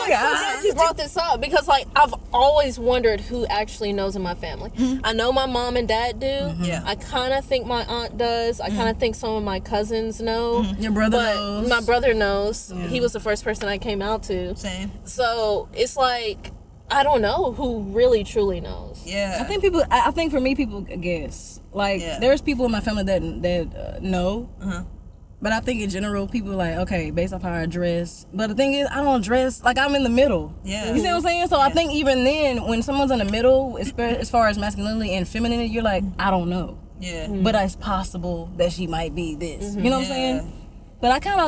glad you brought this up because, like, I've always wondered who actually knows in my family. I know my mom and dad do. Yeah. I kind of think my aunt does. I kind of think some of my cousins know. Your brother but knows. My brother knows. He was the first person I came out to. Same. So it's like, I don't know who really truly knows. Yeah. I think for me, people guess. Like, there's people in my family that know. But I think in general, people are like, okay, based off how I dress. But the thing is, I don't dress, like, I'm in the middle. Yeah. You see what I'm saying? So I think even then, when someone's in the middle, as far as masculinity and femininity, you're like, I don't know. Yeah. But it's possible that she might be this. You know what I'm saying? But I kind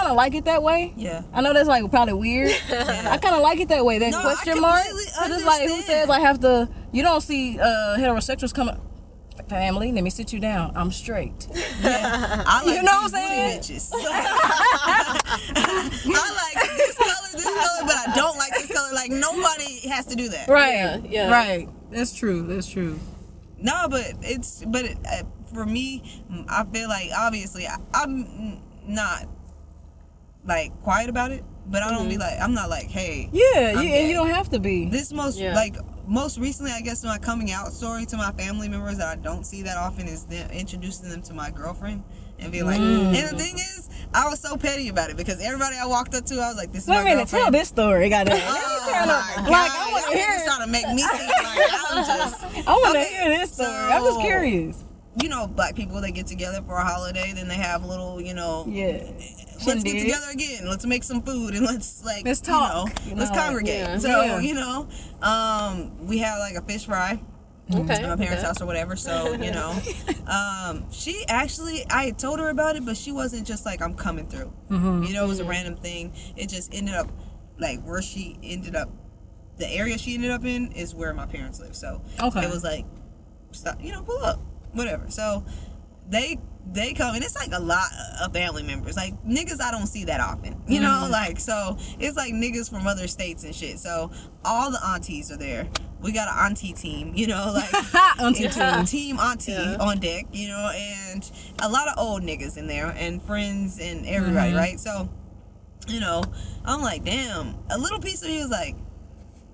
of like it that way. Yeah. I know that's, like, probably weird. I kind of like it that way, that No, question I mark. completely Because it's like, who understand. says I have to, you don't see heterosexuals coming, family, let me sit you down. I'm straight. Yeah. I like You know what I'm booty saying? bitches. I like this color, but I don't like this color. Like, nobody has to do that. Right. Yeah. Right. That's true. No, but for me, I feel like, obviously, I'm not, like, quiet about it. But I don't be like, I'm not like, hey. Yeah, I'm and gay. you don't have to be. This most recently, I guess, my coming out story to my family members that I don't see that often is them introducing them to my girlfriend and being like, and the thing is, I was so petty about it because everybody I walked up to, I was like, this is Wait my a minute, girlfriend. tell this story. Got it. Oh Like, my I want God. to hear Y'all just it. trying to make me seem like I'm just. I want to Okay, hear this story. I'm just so, curious. You know, black people, they get together for a holiday, then they have a little, you know, Yeah. let's get together again. Let's make some food and let's, like, Let's talk. You know, let's congregate. Yeah. So, you know, we had like a fish fry. Okay. At my parents' house or whatever, so, you know. She actually, I had told her about it, but she wasn't just like, I'm coming through. You know, it was a random thing. It just ended up, like, where she ended up, the area she ended up in is where my parents live. So, it was like, stop, you know, pull up, whatever. So, they come, and it's like a lot of family members. Like, niggas I don't see that often, you know? Like, so, it's like niggas from other states and shit. So, all the aunties are there. We got an auntie team, you know, like Auntie team. Team auntie on deck, you know, and a lot of old niggas in there and friends and everybody, right? So, you know, I'm like, damn. A little piece of me was like,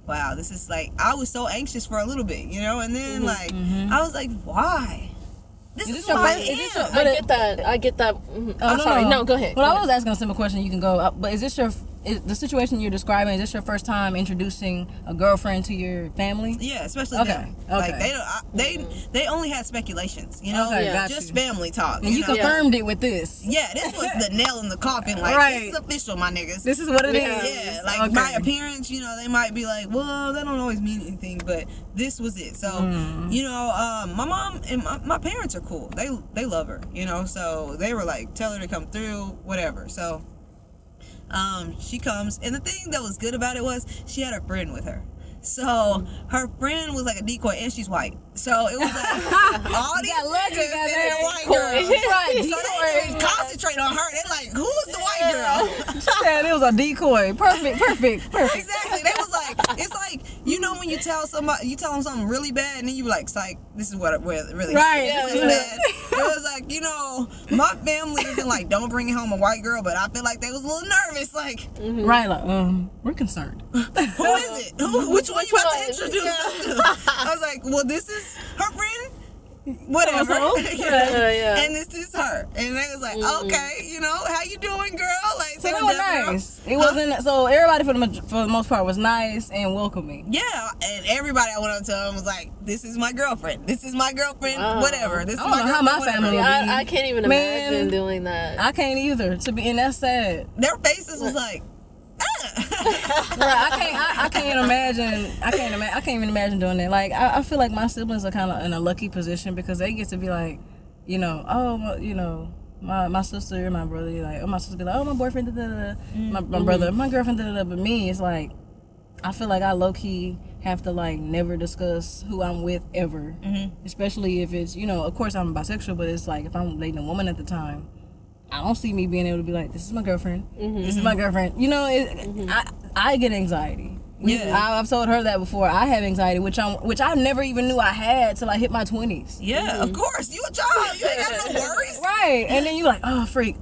wow, this is like, I was so anxious for a little bit, you know, and then like, I was like, why? This is who I am. I get that. I'm sorry. No, go ahead. Well, I was asking a simple question. You can go. But is this the situation you're describing? Is this your first time introducing a girlfriend to your family? Yeah, especially Okay, them. okay. Like they only had speculations, you know, Okay, got just you. family talk. And you know? confirmed it with this. Yeah, this was the nail in the coffin. Like, Right. this is official, my niggas. This is what it is. Yeah, like Okay. my appearance, you know, they might be like, well, that don't always mean anything, but this was it. So, you know, my mom and my parents are cool. They love her, you know, so they were like, tell her to come through, whatever. So, She comes, and the thing that was good about it was she had her friend with her. So her friend was like a decoy, and she's white. So it was like all these niggas and then white girls. Right, So they didn't concentrate on her. They're like, who was the white girl? She said it was a decoy. Perfect. Exactly. They was like, it's like, you know when you tell somebody, you tell them something really bad, and then you be like, psych, this is what it really Right. is bad. It was like, you know, my family isn't like, don't bring home a white girl, but I feel like they was a little nervous. Like, Right, like, we're concerned. who is it? Which one you about to introduce us to? I was like, well, this is her friend. Whatever. Yeah. And this is her. And they was like, okay, you know, how you doing, girl? Like, So they were nice. It wasn't, so everybody for the most part was nice and welcoming. Yeah, and everybody I went up to them was like, this is my girlfriend. This is my girlfriend. Whatever. This is I don't my know girlfriend. how my whatever. family would be. I can't even imagine doing that. I can't either. And that's sad. Their faces was like, Right, I can't imagine. I can't even imagine doing that. Like, I feel like my siblings are kind of in a lucky position because they get to be like, you know, oh, well, you know, my sister and my brother, like, oh, my sister be like, oh, my boyfriend, my brother, my girlfriend, but me, it's like, I feel like I low key have to like never discuss who I'm with ever, especially if it's, you know, of course I'm bisexual, but it's like if I'm dating a woman at the time, I don't see me being able to be like, this is my girlfriend, this is my girlfriend. You know, I get anxiety. Yeah. I've told her that before. I have anxiety, which I never even knew I had till I hit my 20s. yeah, of course. You a child. You ain't got no worries. Right, and then you like, oh freak,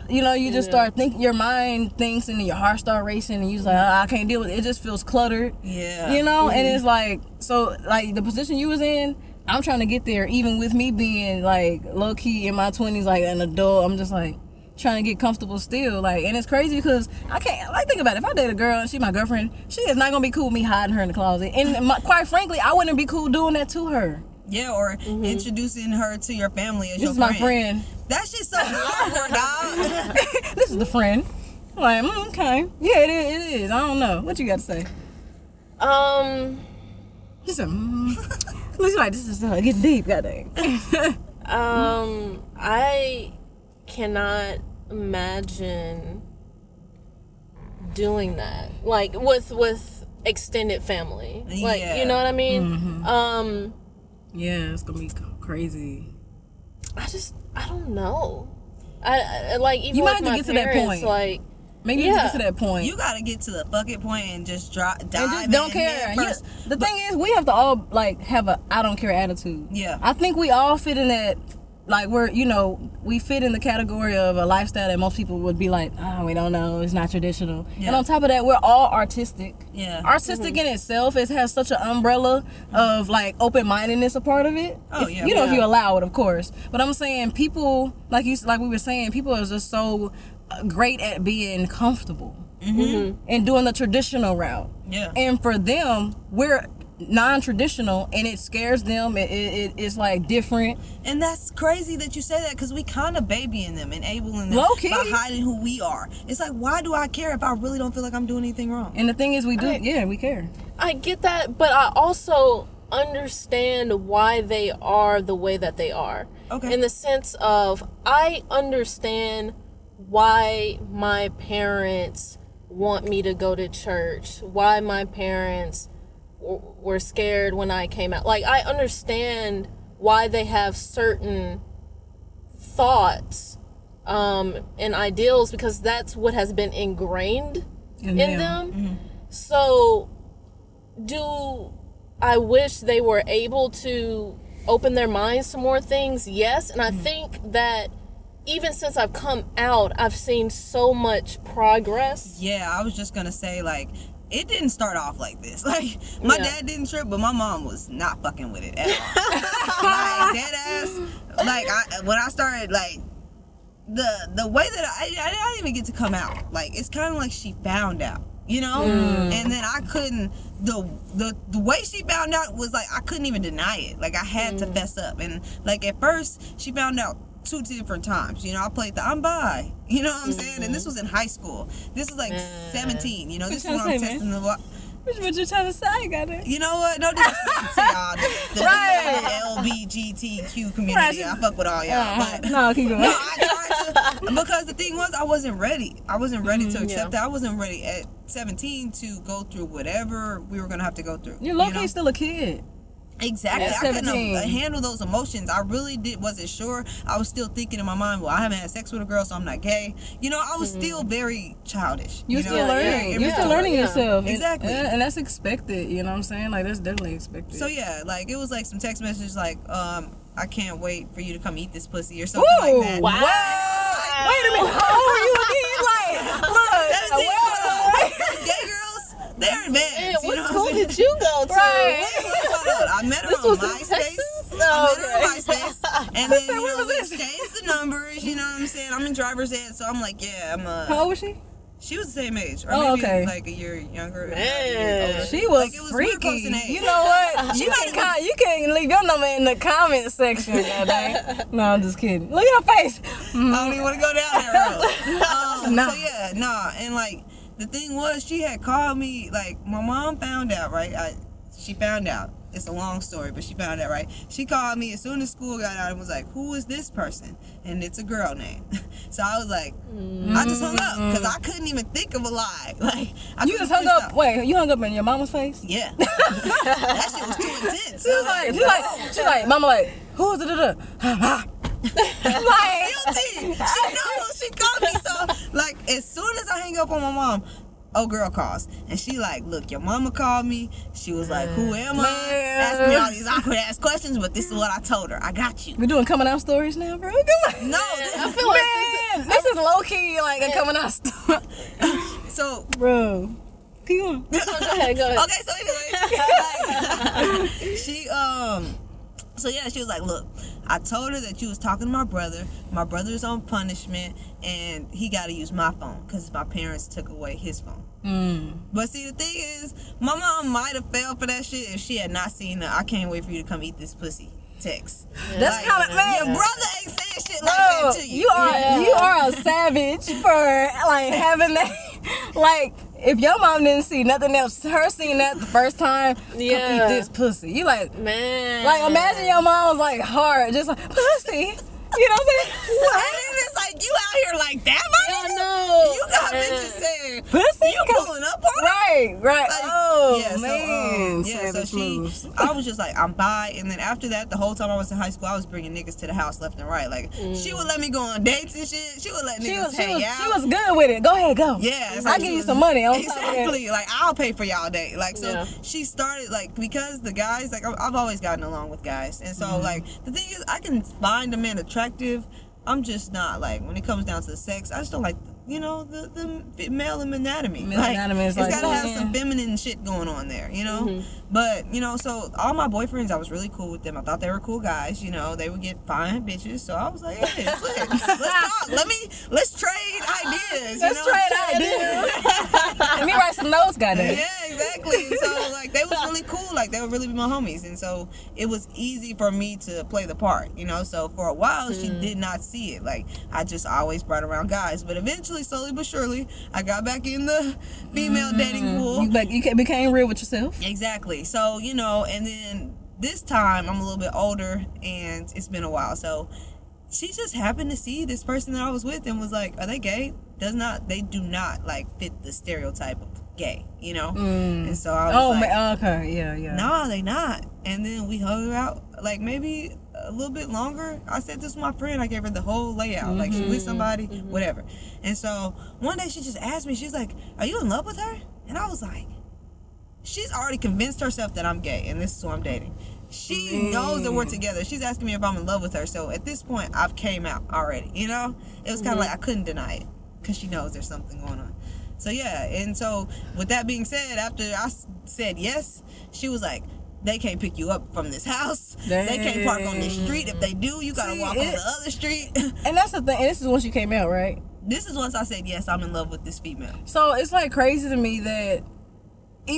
you know, you just start thinking, your mind thinks, and then your heart start racing, and you just like, I can't deal with it. It just feels cluttered. Yeah. You know, and it's like, so like the position you was in, I'm trying to get there, even with me being like low key in my 20s, like an adult. I'm just like trying to get comfortable still, like, and it's crazy because I can't, like, think about it. If I date a girl and she my girlfriend, she is not gonna be cool with me hiding her in the closet, and quite frankly, I wouldn't be cool doing that to her. Yeah, or introducing her to your family as This your is friend. my friend. That shit's so awkward, dog. This is the friend. I'm like, okay, yeah, it is. I don't know. What you got to say? She said, looks like this is getting deep, goddamn. I cannot imagine doing that, like with extended family, like, Yeah. you know what I mean? Yeah, it's gonna be crazy. I don't know. I like, even You might with have to my get to that parents, point. like, Maybe you get to that point. You gotta get to the fucking point and just dive and just don't in care. head first. The thing is, we have to all like have a I don't care attitude. Yeah. I think we all fit in that. Like, we're, you know, we fit in the category of a lifestyle that most people would be like, oh, we don't know, it's not traditional. Yeah. And on top of that, we're all artistic. Yeah. Artistic in itself, it has such an umbrella of like open-mindedness a part of it. Oh, If- yeah. You know, if you allow it, of course. But I'm saying people, like we were saying, people are just so great at being comfortable and doing the traditional route. Yeah. And for them, we're non-traditional, and it scares them. It's like different. And that's crazy that you say that, because we kind of babying them, enabling them Low-key. by hiding who we are. It's like, why do I care if I really don't feel like I'm doing anything wrong? And the thing is, we do, we care. I get that, but I also understand why they are the way that they are. Okay. In the sense of, I understand why my parents want me to go to church, why my parents were scared when I came out. Like, I understand why they have certain thoughts and ideals, because that's what has been ingrained in them. So, do I wish they were able to open their minds to more things? Yes. And I think that even since I've come out, I've seen so much progress. Yeah, I was just gonna say, like, it didn't start off like this. Like, my dad didn't trip, but my mom was not fucking with it at all. Like, dead ass. Like, when I started, like, the way that I didn't even get to come out. Like, it's kind of like she found out, you know? And then I couldn't, the way she found out was like, I couldn't even deny it. Like, I had to fess up. And, like, at first, she found out 2 different times. You know, I played the I'm bi. You know what I'm saying? And this was in high school. This is like 17. You know, this is when I'm testing the What you trying to say, goddamn? You know what? No disrespect to y'all. The LBGTQ community. I fuck with all y'all. But No, keep going. no, I tried to. Because the thing was, I wasn't ready. I wasn't ready to accept that. I wasn't ready at 17 to go through whatever we were gonna have to go through. You're low-key still a kid. Exactly. At I couldn't 17. handle those emotions. I really wasn't sure. I was still thinking in my mind, well, I haven't had sex with a girl, so I'm not gay. You know, I was still very childish. You're still learning. You're still learning yourself. Exactly. And that's expected. You know what I'm saying? Like, that's definitely expected. So yeah, like it was like some text messages like, I can't wait for you to come eat this pussy or something like that. Wow. Wait a minute. How old are you again? Like, look. Gay girls, they're advanced. Man, you what know school what I'm saying? did you go to? Right. I met her This on was in MySpace. Texas? I Oh, met her on MySpace. And then, you know, we was this? exchanged the numbers, you know what I'm saying? I'm in driver's ed, so I'm like, yeah, How old was she? she was the same age. Or Oh, maybe okay. like a year younger. Man. a year older. She was, Like, it was real close freaky. in age. You know what? You can leave your number in the comment section. No, I'm just kidding. Look at her face. I don't even want to go down that road. Nah. So yeah, and like the thing was, she had called me. Like my mom found out, right? She found out. It's a long story, but she found out, right? She called me as soon as school got out and was like, "Who is this person?" And it's a girl name. So I was like, I just hung up because I couldn't even think of a lie. Like You just hung up. Wait, you hung up in your mama's face? Yeah, that shit was too intense. She's like, mama, like, who is it? Like, Guilty. She knows. She called me. So like, as soon as I hang up on my mom, oh girl calls and she like, look, your mama called me. She was like, who am I? Asked me all these awkward ass questions, but this is what I told her. I got you. we doing coming out stories now, bro? No, I feel like this is low key like a coming out story. so Bro, keep on. Go ahead. okay. So anyway, she So yeah, she was like, look, I told her that you was talking to my brother. My brother's on punishment, and he got to use my phone because my parents took away his phone. But see, the thing is, my mom might have fell for that shit if she had not seen the "I can't wait for you to come eat this pussy" text. That's kind of, man. Your brother ain't saying shit like that to you. You are a savage for like having that. Like, if your mom didn't see nothing else, her seeing that the first time, come eat this pussy. You like, Man. like imagine your mom was like hard, just like pussy. You know what I'm saying? And then it's like, you out here like that, my I nigga? know. You got bitches saying, Pussy? you pulling up on her? Right. Like, Oh yeah, man, so she, I was just like, I'm bi. And then after that, the whole time I was in high school, I was bringing niggas to the house left and right. Like, she would let me go on dates and shit. She would let niggas hang out. She was good with it. Go ahead, go. Yeah, it's I'll like give she you was- some money. Exactly. Like, I'll pay for y'all date. Like, so Yeah. she started, like, because the guys, like, I've always gotten along with guys. And so, like, the thing is, I can find a man attractive. I'm just not, like, when it comes down to the sex, I just don't like, you know, the male anatomy. Male like, anatomy is it's like, gotta have yeah. some feminine shit going on there, you know? But, you know, so all my boyfriends, I was really cool with them. I thought they were cool guys, you know? They would get fine bitches. So I was like, hey, let's talk. Let's trade ideas. Let's trade ideas. Let me write some notes, goddamn. Yeah, exactly. And so, like, they was really cool. Like, they would really be my homies. And so, it was easy for me to play the part, you know? So, for a while, she did not see it. Like, I just always brought around guys. But eventually, slowly but surely, I got back in the female dating pool. You became real with yourself. Exactly. So, you know, and then this time, I'm a little bit older, and it's been a while. So, she just happened to see this person that I was with and was like, are they gay? They do not, like, fit the stereotype of gay, you know? And so I was like, okay, yeah. no, they not. And then we hung out, like, maybe a little bit longer. I said this to my friend. I gave her the whole layout. Like, she with somebody, whatever. And so one day she just asked me, she's like, are you in love with her? And I was like, she's already convinced herself that I'm gay, and this is who I'm dating. She knows that we're together. She's asking me if I'm in love with her. So at this point, I've came out already, you know? It was kind of like I couldn't deny it because she knows there's something going on. So, yeah. And so with that being said, after I said yes, she was like, they can't pick you up from this house. Dang. They can't park on this street. If they do, you got to walk on the other street. And that's the thing. And this is once you came out, right? This is once I said, yes, I'm in love with this female. So it's like crazy to me that,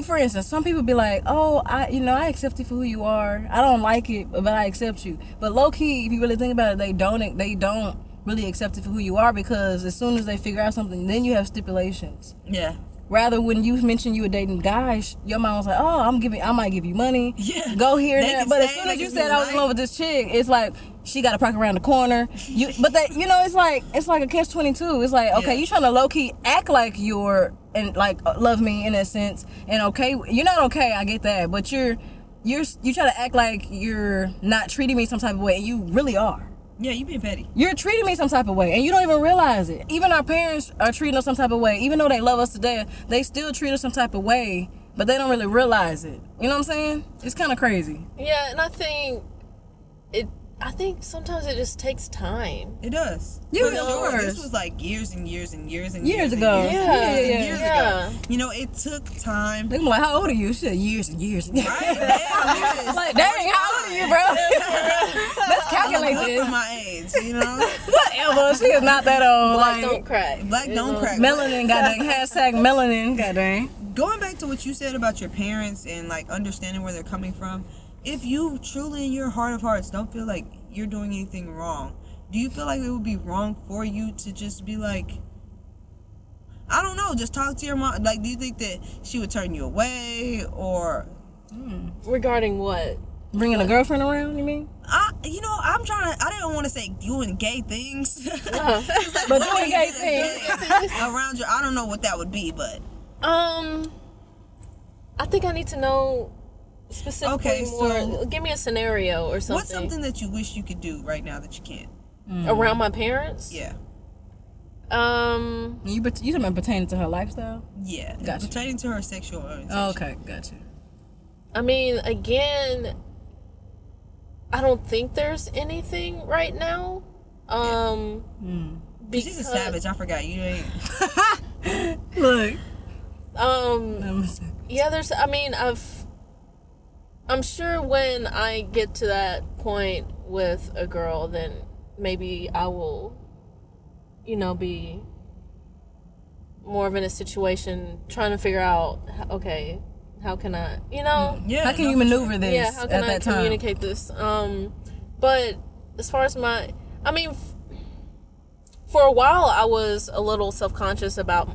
for instance, some people be like, oh, I accept you for who you are. I don't like it, but I accept you. But low key, if you really think about it, they don't really accept it for who you are, because as soon as they figure out something, then you have stipulations. Yeah. Rather, when you mentioned you were dating guys, your mom was like, oh, I might give you money. Yeah. Go here and They there. can But as stay, soon they as you can said be I was in nice. love with this chick, it's like, she got to park around the corner. But that, you know, it's like a catch-22. It's like, okay, you trying to low-key act like you're and like love me in a sense, and okay, you're not okay. I get that, but you try to act like you're not treating me some type of way, and you really are. Yeah, you being petty. You're treating me some type of way, and you don't even realize it. Even our parents are treating us some type of way. Even though they love us to death, they still treat us some type of way, but they don't really realize it. You know what I'm saying? It's kind of crazy. Yeah, and I think sometimes it just takes time. It does. Yeah, sure. sure. This was like years and years and years and Years years ago. and years Yeah, and years yeah, and years yeah. ago. You know, it took time. They're like, how old are you? Shit, years and years. Right? Yeah, Like, dang, how old are you, bro? Let's calculate look this. for my age, you know? Whatever. She is not that old. Black Like, don't crack. Black don't crack. melanin, goddamn. Hashtag melanin, goddamn. Going back to what you said about your parents and like understanding where they're coming from, if you truly in your heart of hearts don't feel like you're doing anything wrong, do you feel like it would be wrong for you to just be like, I don't know, just talk to your mom? Like, do you think that she would turn you away, or Regarding what? Bringing a girlfriend around, you mean? I didn't want to say doing gay things. But doing gay things. Around you, I don't know what that would be, but I think I need to know specifically Okay, more. so- Give me a scenario or something. what's something that you wish you could do right now that you can't? Around my parents? Yeah. You talking about pertaining to her lifestyle? Yeah. Gotcha. Pertaining to her sexual orientation. Oh, okay, gotcha. I mean, again, I don't think there's anything right now. Because, She's a savage. I forgot. You ain't. Look. yeah, I'm sure when I get to that point with a girl, then maybe I will, be more of in a situation trying to figure out, okay, how can I, Yeah. How can you maneuver this yeah, how can at I that time? communicate this? But as far as for a while I was a little self-conscious about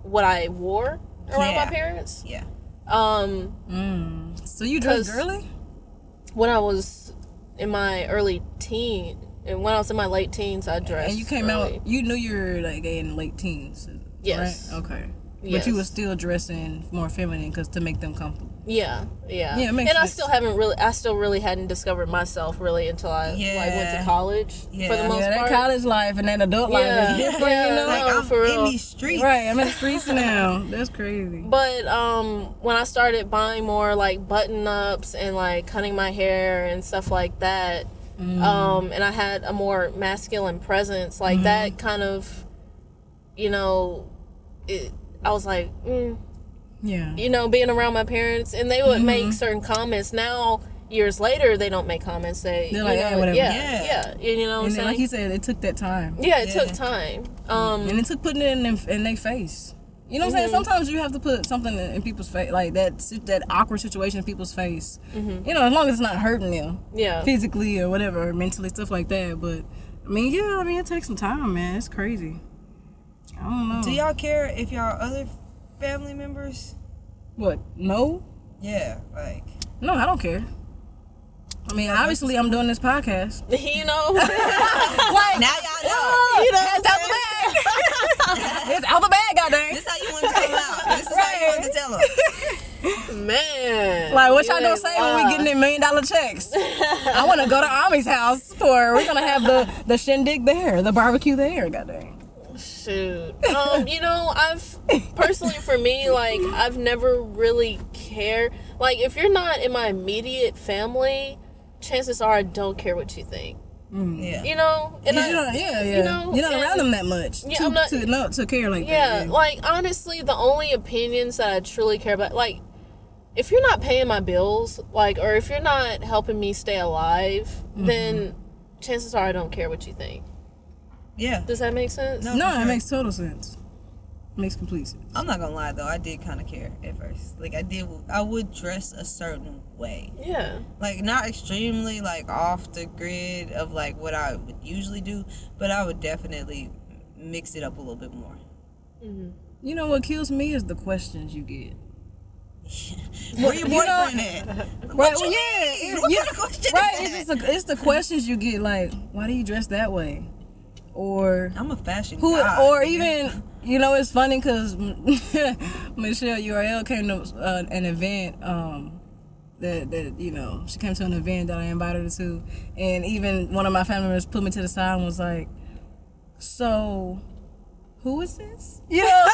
what I wore around my parents. Yeah. So you dress 'Cause- girly? When I was in my early teen, and when I was in my late teens, I dressed. And you came early. out, you knew you were like in late teens, Yes. right? Okay. Yes. But you were still dressing more feminine to make them comfortable. Yeah. Yeah, it makes and sense. I still really hadn't discovered myself really until I went to college for the most Yeah, that part. college life and that adult life Yeah. is different, Yeah. you know? Like, No, I'm for in real. these streets. Right, I'm in the streets now. That's crazy. But when I started buying more like button ups and like cutting my hair and stuff like that, and I had a more masculine presence, like that kind of, I was like, Yeah. being around my parents, and they would make certain comments. Now, years later, they don't make comments. They're like, yeah, whatever. Yeah. You know what I'm And then, saying? like you said, it took that time. Yeah, it took time. And it took putting it in their face. You know what I'm saying? Sometimes you have to put something in people's face, like that awkward situation in people's face. You know, as long as it's not hurting them. Yeah. Physically or whatever, or mentally, stuff like that. But, it takes some time, man. It's crazy. I don't know. Do y'all care if y'all other family members? What? No? Yeah, like. No, I don't care. Obviously, I'm doing this podcast. You know? Like, Now y'all know. it's out the bag. It's out the bag, goddamn. This how you want to tell them out. This is how you want to tell them. Man. Like, what y'all You gonna ain't say when we lying. getting them $1 million checks? I want to go to Ammi's house we're gonna have the shindig there, the barbecue there, goddamn. Shoot. I've personally, for me, like, I've never really cared. Like, if you're not in my immediate family, chances are I don't care what you think. Yeah. You know? And You're not around them that much Yeah, I'm not- to care like Yeah, that. like, honestly, the only opinions that I truly care about, like, if you're not paying my bills, like, or if you're not helping me stay alive, then chances are I don't care what you think. Yeah. Does that make sense? No. No, for it sure. makes total sense. Makes complete sense. I'm not gonna lie though, I did kind of care at first. Like I would dress a certain way. Yeah. Like not extremely like off the grid of like what I would usually do, but I would definitely mix it up a little bit more. You know what kills me is the questions you get. Where your boyfriend at? Right, What well, you yeah, mean? What kind of question right. is It's that? it's the questions you get, like, why do you dress that way, or I'm a fashion who, god, or nigga. even, you know, it's funny because Michelle URL came to an event. That you know, she came to an event that I invited her to, and even one of my family members put me to the side and was like, "So, who is this?" You know,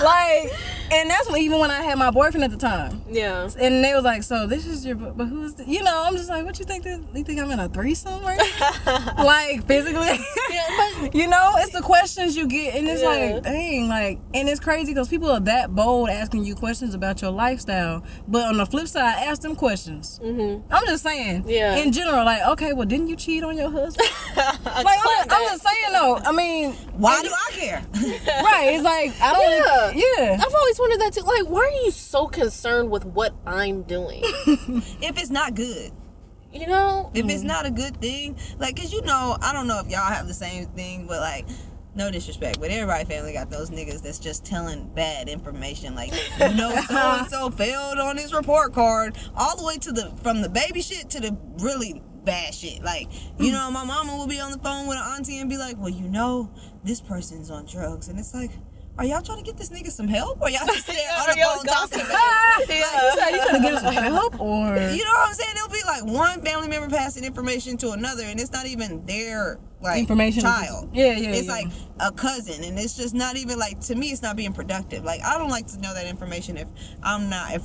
like, and that's when I had my boyfriend at the time. Yeah. And they was like, "So this is your, but who is this?" You know, I'm just like, "What you think? You think I'm in a threesome right now?" Like physically, Yeah, but you know, it's the questions you get, and it's Yeah. like, dang, like, and it's crazy because people are that bold asking you questions about your lifestyle, but on the flip side, ask them questions. Mm-hmm. I'm just saying, Yeah. in general, like, okay, well, didn't you cheat on your husband? Like, I'm just saying though. I mean, Why do I care? right? It's like I don't. Yeah. I've always wondered that too. Like, why are you so concerned with what I'm doing? If it's not good. You know? If it's not a good thing, like, cause you know, I don't know if y'all have the same thing, but like, no disrespect, but everybody family got those niggas that's just telling bad information. Like, you know, so and so failed on his report card, all the way to from the baby shit to the really bad shit. Like, you know, my mama will be on the phone with an auntie and be like, well, you know, this person's on drugs, and it's like, are y'all trying to get this nigga some help, or y'all just there on the phone talking about it? You trying to get us some help, or You know what I'm saying? It'll be like one family member passing information to another, and it's not even their like Information. child. Yeah. It's like a cousin, and it's just not even like, to me, it's not being productive. Like, I don't like to know that information if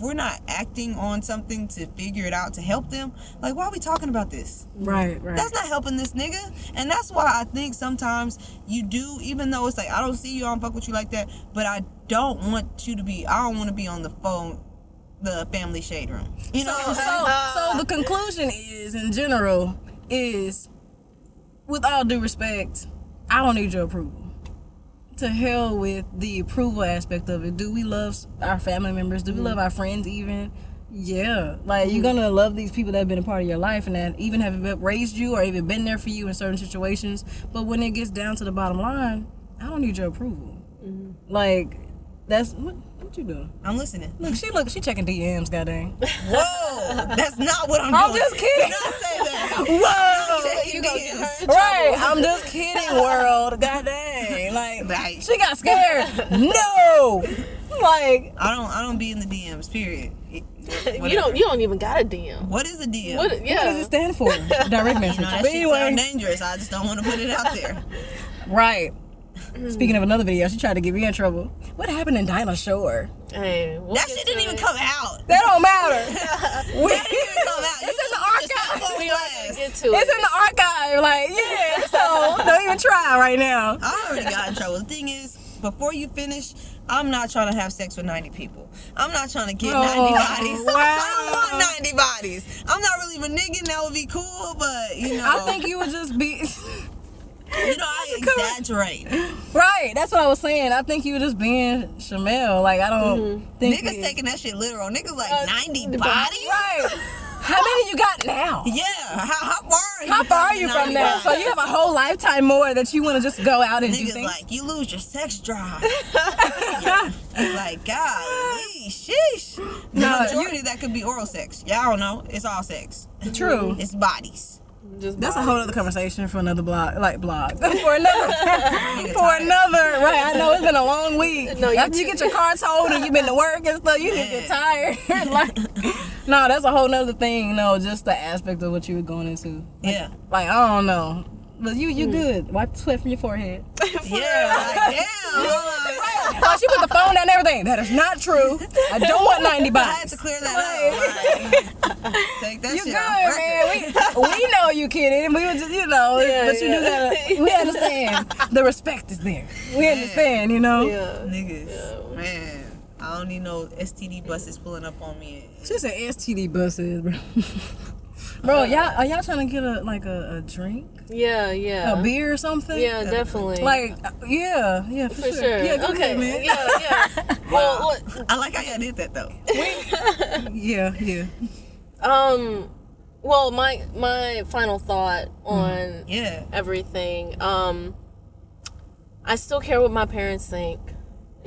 we're not acting on something to figure it out to help them. Like, why are we talking about this? right. That's not helping this nigga. And that's why I think sometimes you do, even though it's like, I don't see you, I don't fuck with you like that, but I don't want to be on the phone, the family shade room. You know what I'm saying? So the conclusion is, in general, is, with all due respect, I don't need your approval. To hell with the approval aspect of it. Do we love our family members? Do we love our friends even? Yeah. Like, you're gonna love these people that have been a part of your life and that even have raised you or even been there for you in certain situations. But when it gets down to the bottom line, I don't need your approval. Like, that's what you doing? I'm listening. Look, she checking DMs, goddamn. Whoa, that's not what I'm I'm doing. just kidding. Do not say that. Whoa. You gonna get hurt. Right, I'm just kidding, world. God dang, like, Right. she got scared. No, like, I don't be in the DMs. Period. You don't even got a DM. What is a DM? what does it stand for? Direct message. You know, that But shit sound anyway, dangerous. I just don't want to put it out there. right. Speaking of another video, she tried to get me in trouble. What happened in Dinah Shore? Hey, we'll That get shit to didn't even it. come out. That don't matter. That didn't even come out. It's in the archive. We don't get to It's it. in the archive. Like, yeah. So don't even try right now. I already got in trouble. The thing is, before you finish, I'm not trying to have sex with 90 people. I'm not trying to get 90 bodies. Wow. I don't want 90 bodies. I'm not really reneging. That would be cool, but, you know. I think you would just be. You know, I exaggerate. Right, that's what I was saying. I think you were just being Chamelle. Like, I don't think Niggas taking that shit literal. Niggas like 90 the bodies? Right. How many you got now? Yeah. How far are you from that? So you have a whole lifetime more that you want to just go out and do Niggas things? like, you lose your sex drive. It's like, golly, sheesh. The No, majority of that could be oral sex. Y'all don't know. It's all sex. True. It's bodies. Just That's a body. whole other conversation for another blog. For another, tired. right, I know it's been a long week. No, you After you get your car towed and you've been to work and stuff, you just get tired. Like, no, that's a whole nother thing. No, just the aspect of what you were going into. Yeah. Like, I don't know. But you good. Wipe the sweat from your forehead. Yeah, like, damn. Hold on. Oh, she put the phone down and everything. That is not true. I don't want 90 I had bodies. to clear that up. Right. Take that You shit good, off record. man. We know you kidding. We were just, Yeah, but you do yeah. gotta, we understand. The respect is there. We understand, you know? Yeah. Niggas, man. I don't need no STD buses pulling up on me. She said STD buses, bro. Bro, are y'all trying to get a drink? Yeah, yeah. A beer or something? Yeah, definitely. Like, yeah, for sure. Yeah, go Okay. ahead, man. Yeah. Well, look, I like how y'all did that though. Yeah. well, my final thought on Yeah. everything. I still care what my parents think,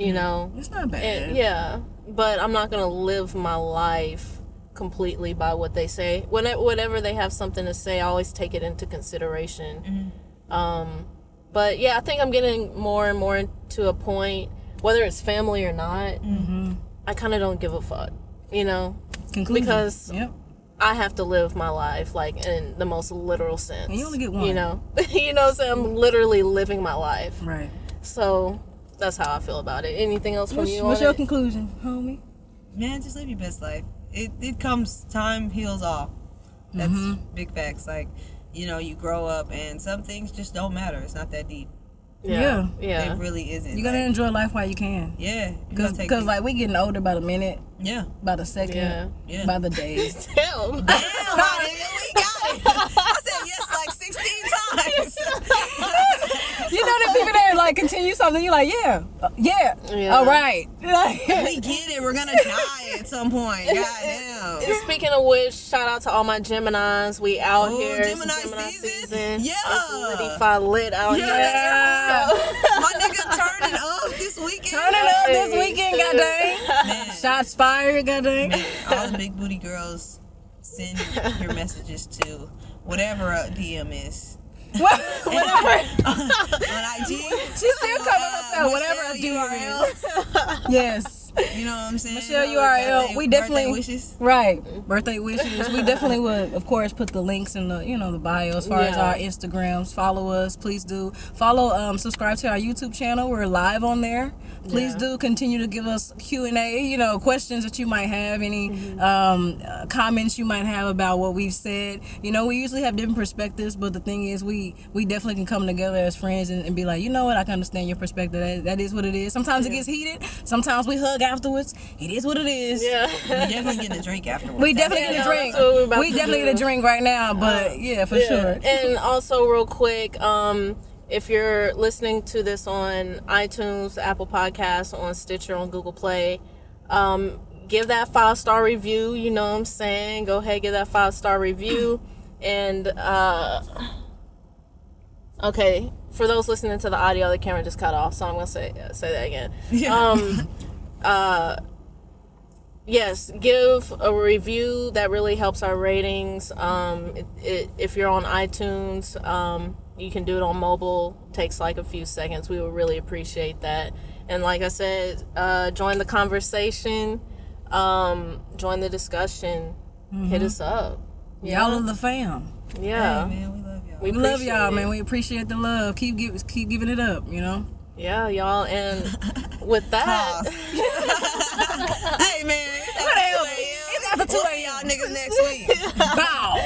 you know. It's not bad. And, yeah, but I'm not gonna live my life completely by what they say. Whenever they have something to say, I always take it into consideration. But yeah, I think I'm getting more and more to a point, whether it's family or not, I kind of don't give a fuck, you know. Conclusion. Because I have to live my life, like, in the most literal sense. And you only get one. You know? You know what I'm saying? I'm literally living my life. Right. So, that's how I feel about it. Anything else from you? What's your conclusion, homie? Man, just live your best life. It comes, time heals all. That's big facts. Like, you know, you grow up and some things just don't matter. It's not that deep. Yeah. It really isn't. You gotta enjoy life while you can. Yeah. Because like, we getting older by the minute. Yeah. By the second. Yeah. By the day. Damn. Damn, honey, we got it. I said yes like 16 times. You know the people that like continue something, you're like, yeah. All right. We get it. We're gonna die at some point. Goddamn. And speaking of which, shout out to all my Geminis. We out here. It's Gemini season. Yeah. It's lit out here. My nigga turning up this weekend. Goddamn. Man. Shots fired, goddamn. All the big booty girls, send your messages to whatever a DM is. Whatever. On IG. She still coming herself. Whatever a URL. Yes. You know what I'm saying? Michelle URL. We definitely birthday wishes. Right. Birthday wishes. We definitely would, of course, put the links in the the bio as far as our Instagrams. Follow us, please do. Follow, subscribe to our YouTube channel. We're live on there. Please do continue to give us Q&A. Questions that you might have, any comments you might have about what we've said. We usually have different perspectives, but the thing is, we definitely can come together as friends and be like, you know what, I can understand your perspective. That is what it is. Sometimes it gets heated. Sometimes we hug afterwards. It is what it is. Yeah. We definitely get a drink afterwards. We definitely get a drink. We definitely get a drink right now, but for sure. And also, real quick, if you're listening to this on iTunes, Apple Podcasts, on Stitcher, on Google Play, give that 5-star review. You know what I'm saying? Go ahead, give that 5-star review. And, okay, for those listening to the audio, the camera just cut off, so I'm going to say that again. Yes, give a review. That really helps our ratings. If you're on iTunes, you can do it on mobile. Takes like a few seconds. We would really appreciate that. And like I said, join the conversation, join the discussion. Hit us up. Y'all are the fam. Yeah. Hey, man, we love y'all. We love y'all, man. We appreciate the love. Keep giving it up. Yeah, y'all. And with that, hey man, it's after 2 a.m. y'all niggas next week. Bow.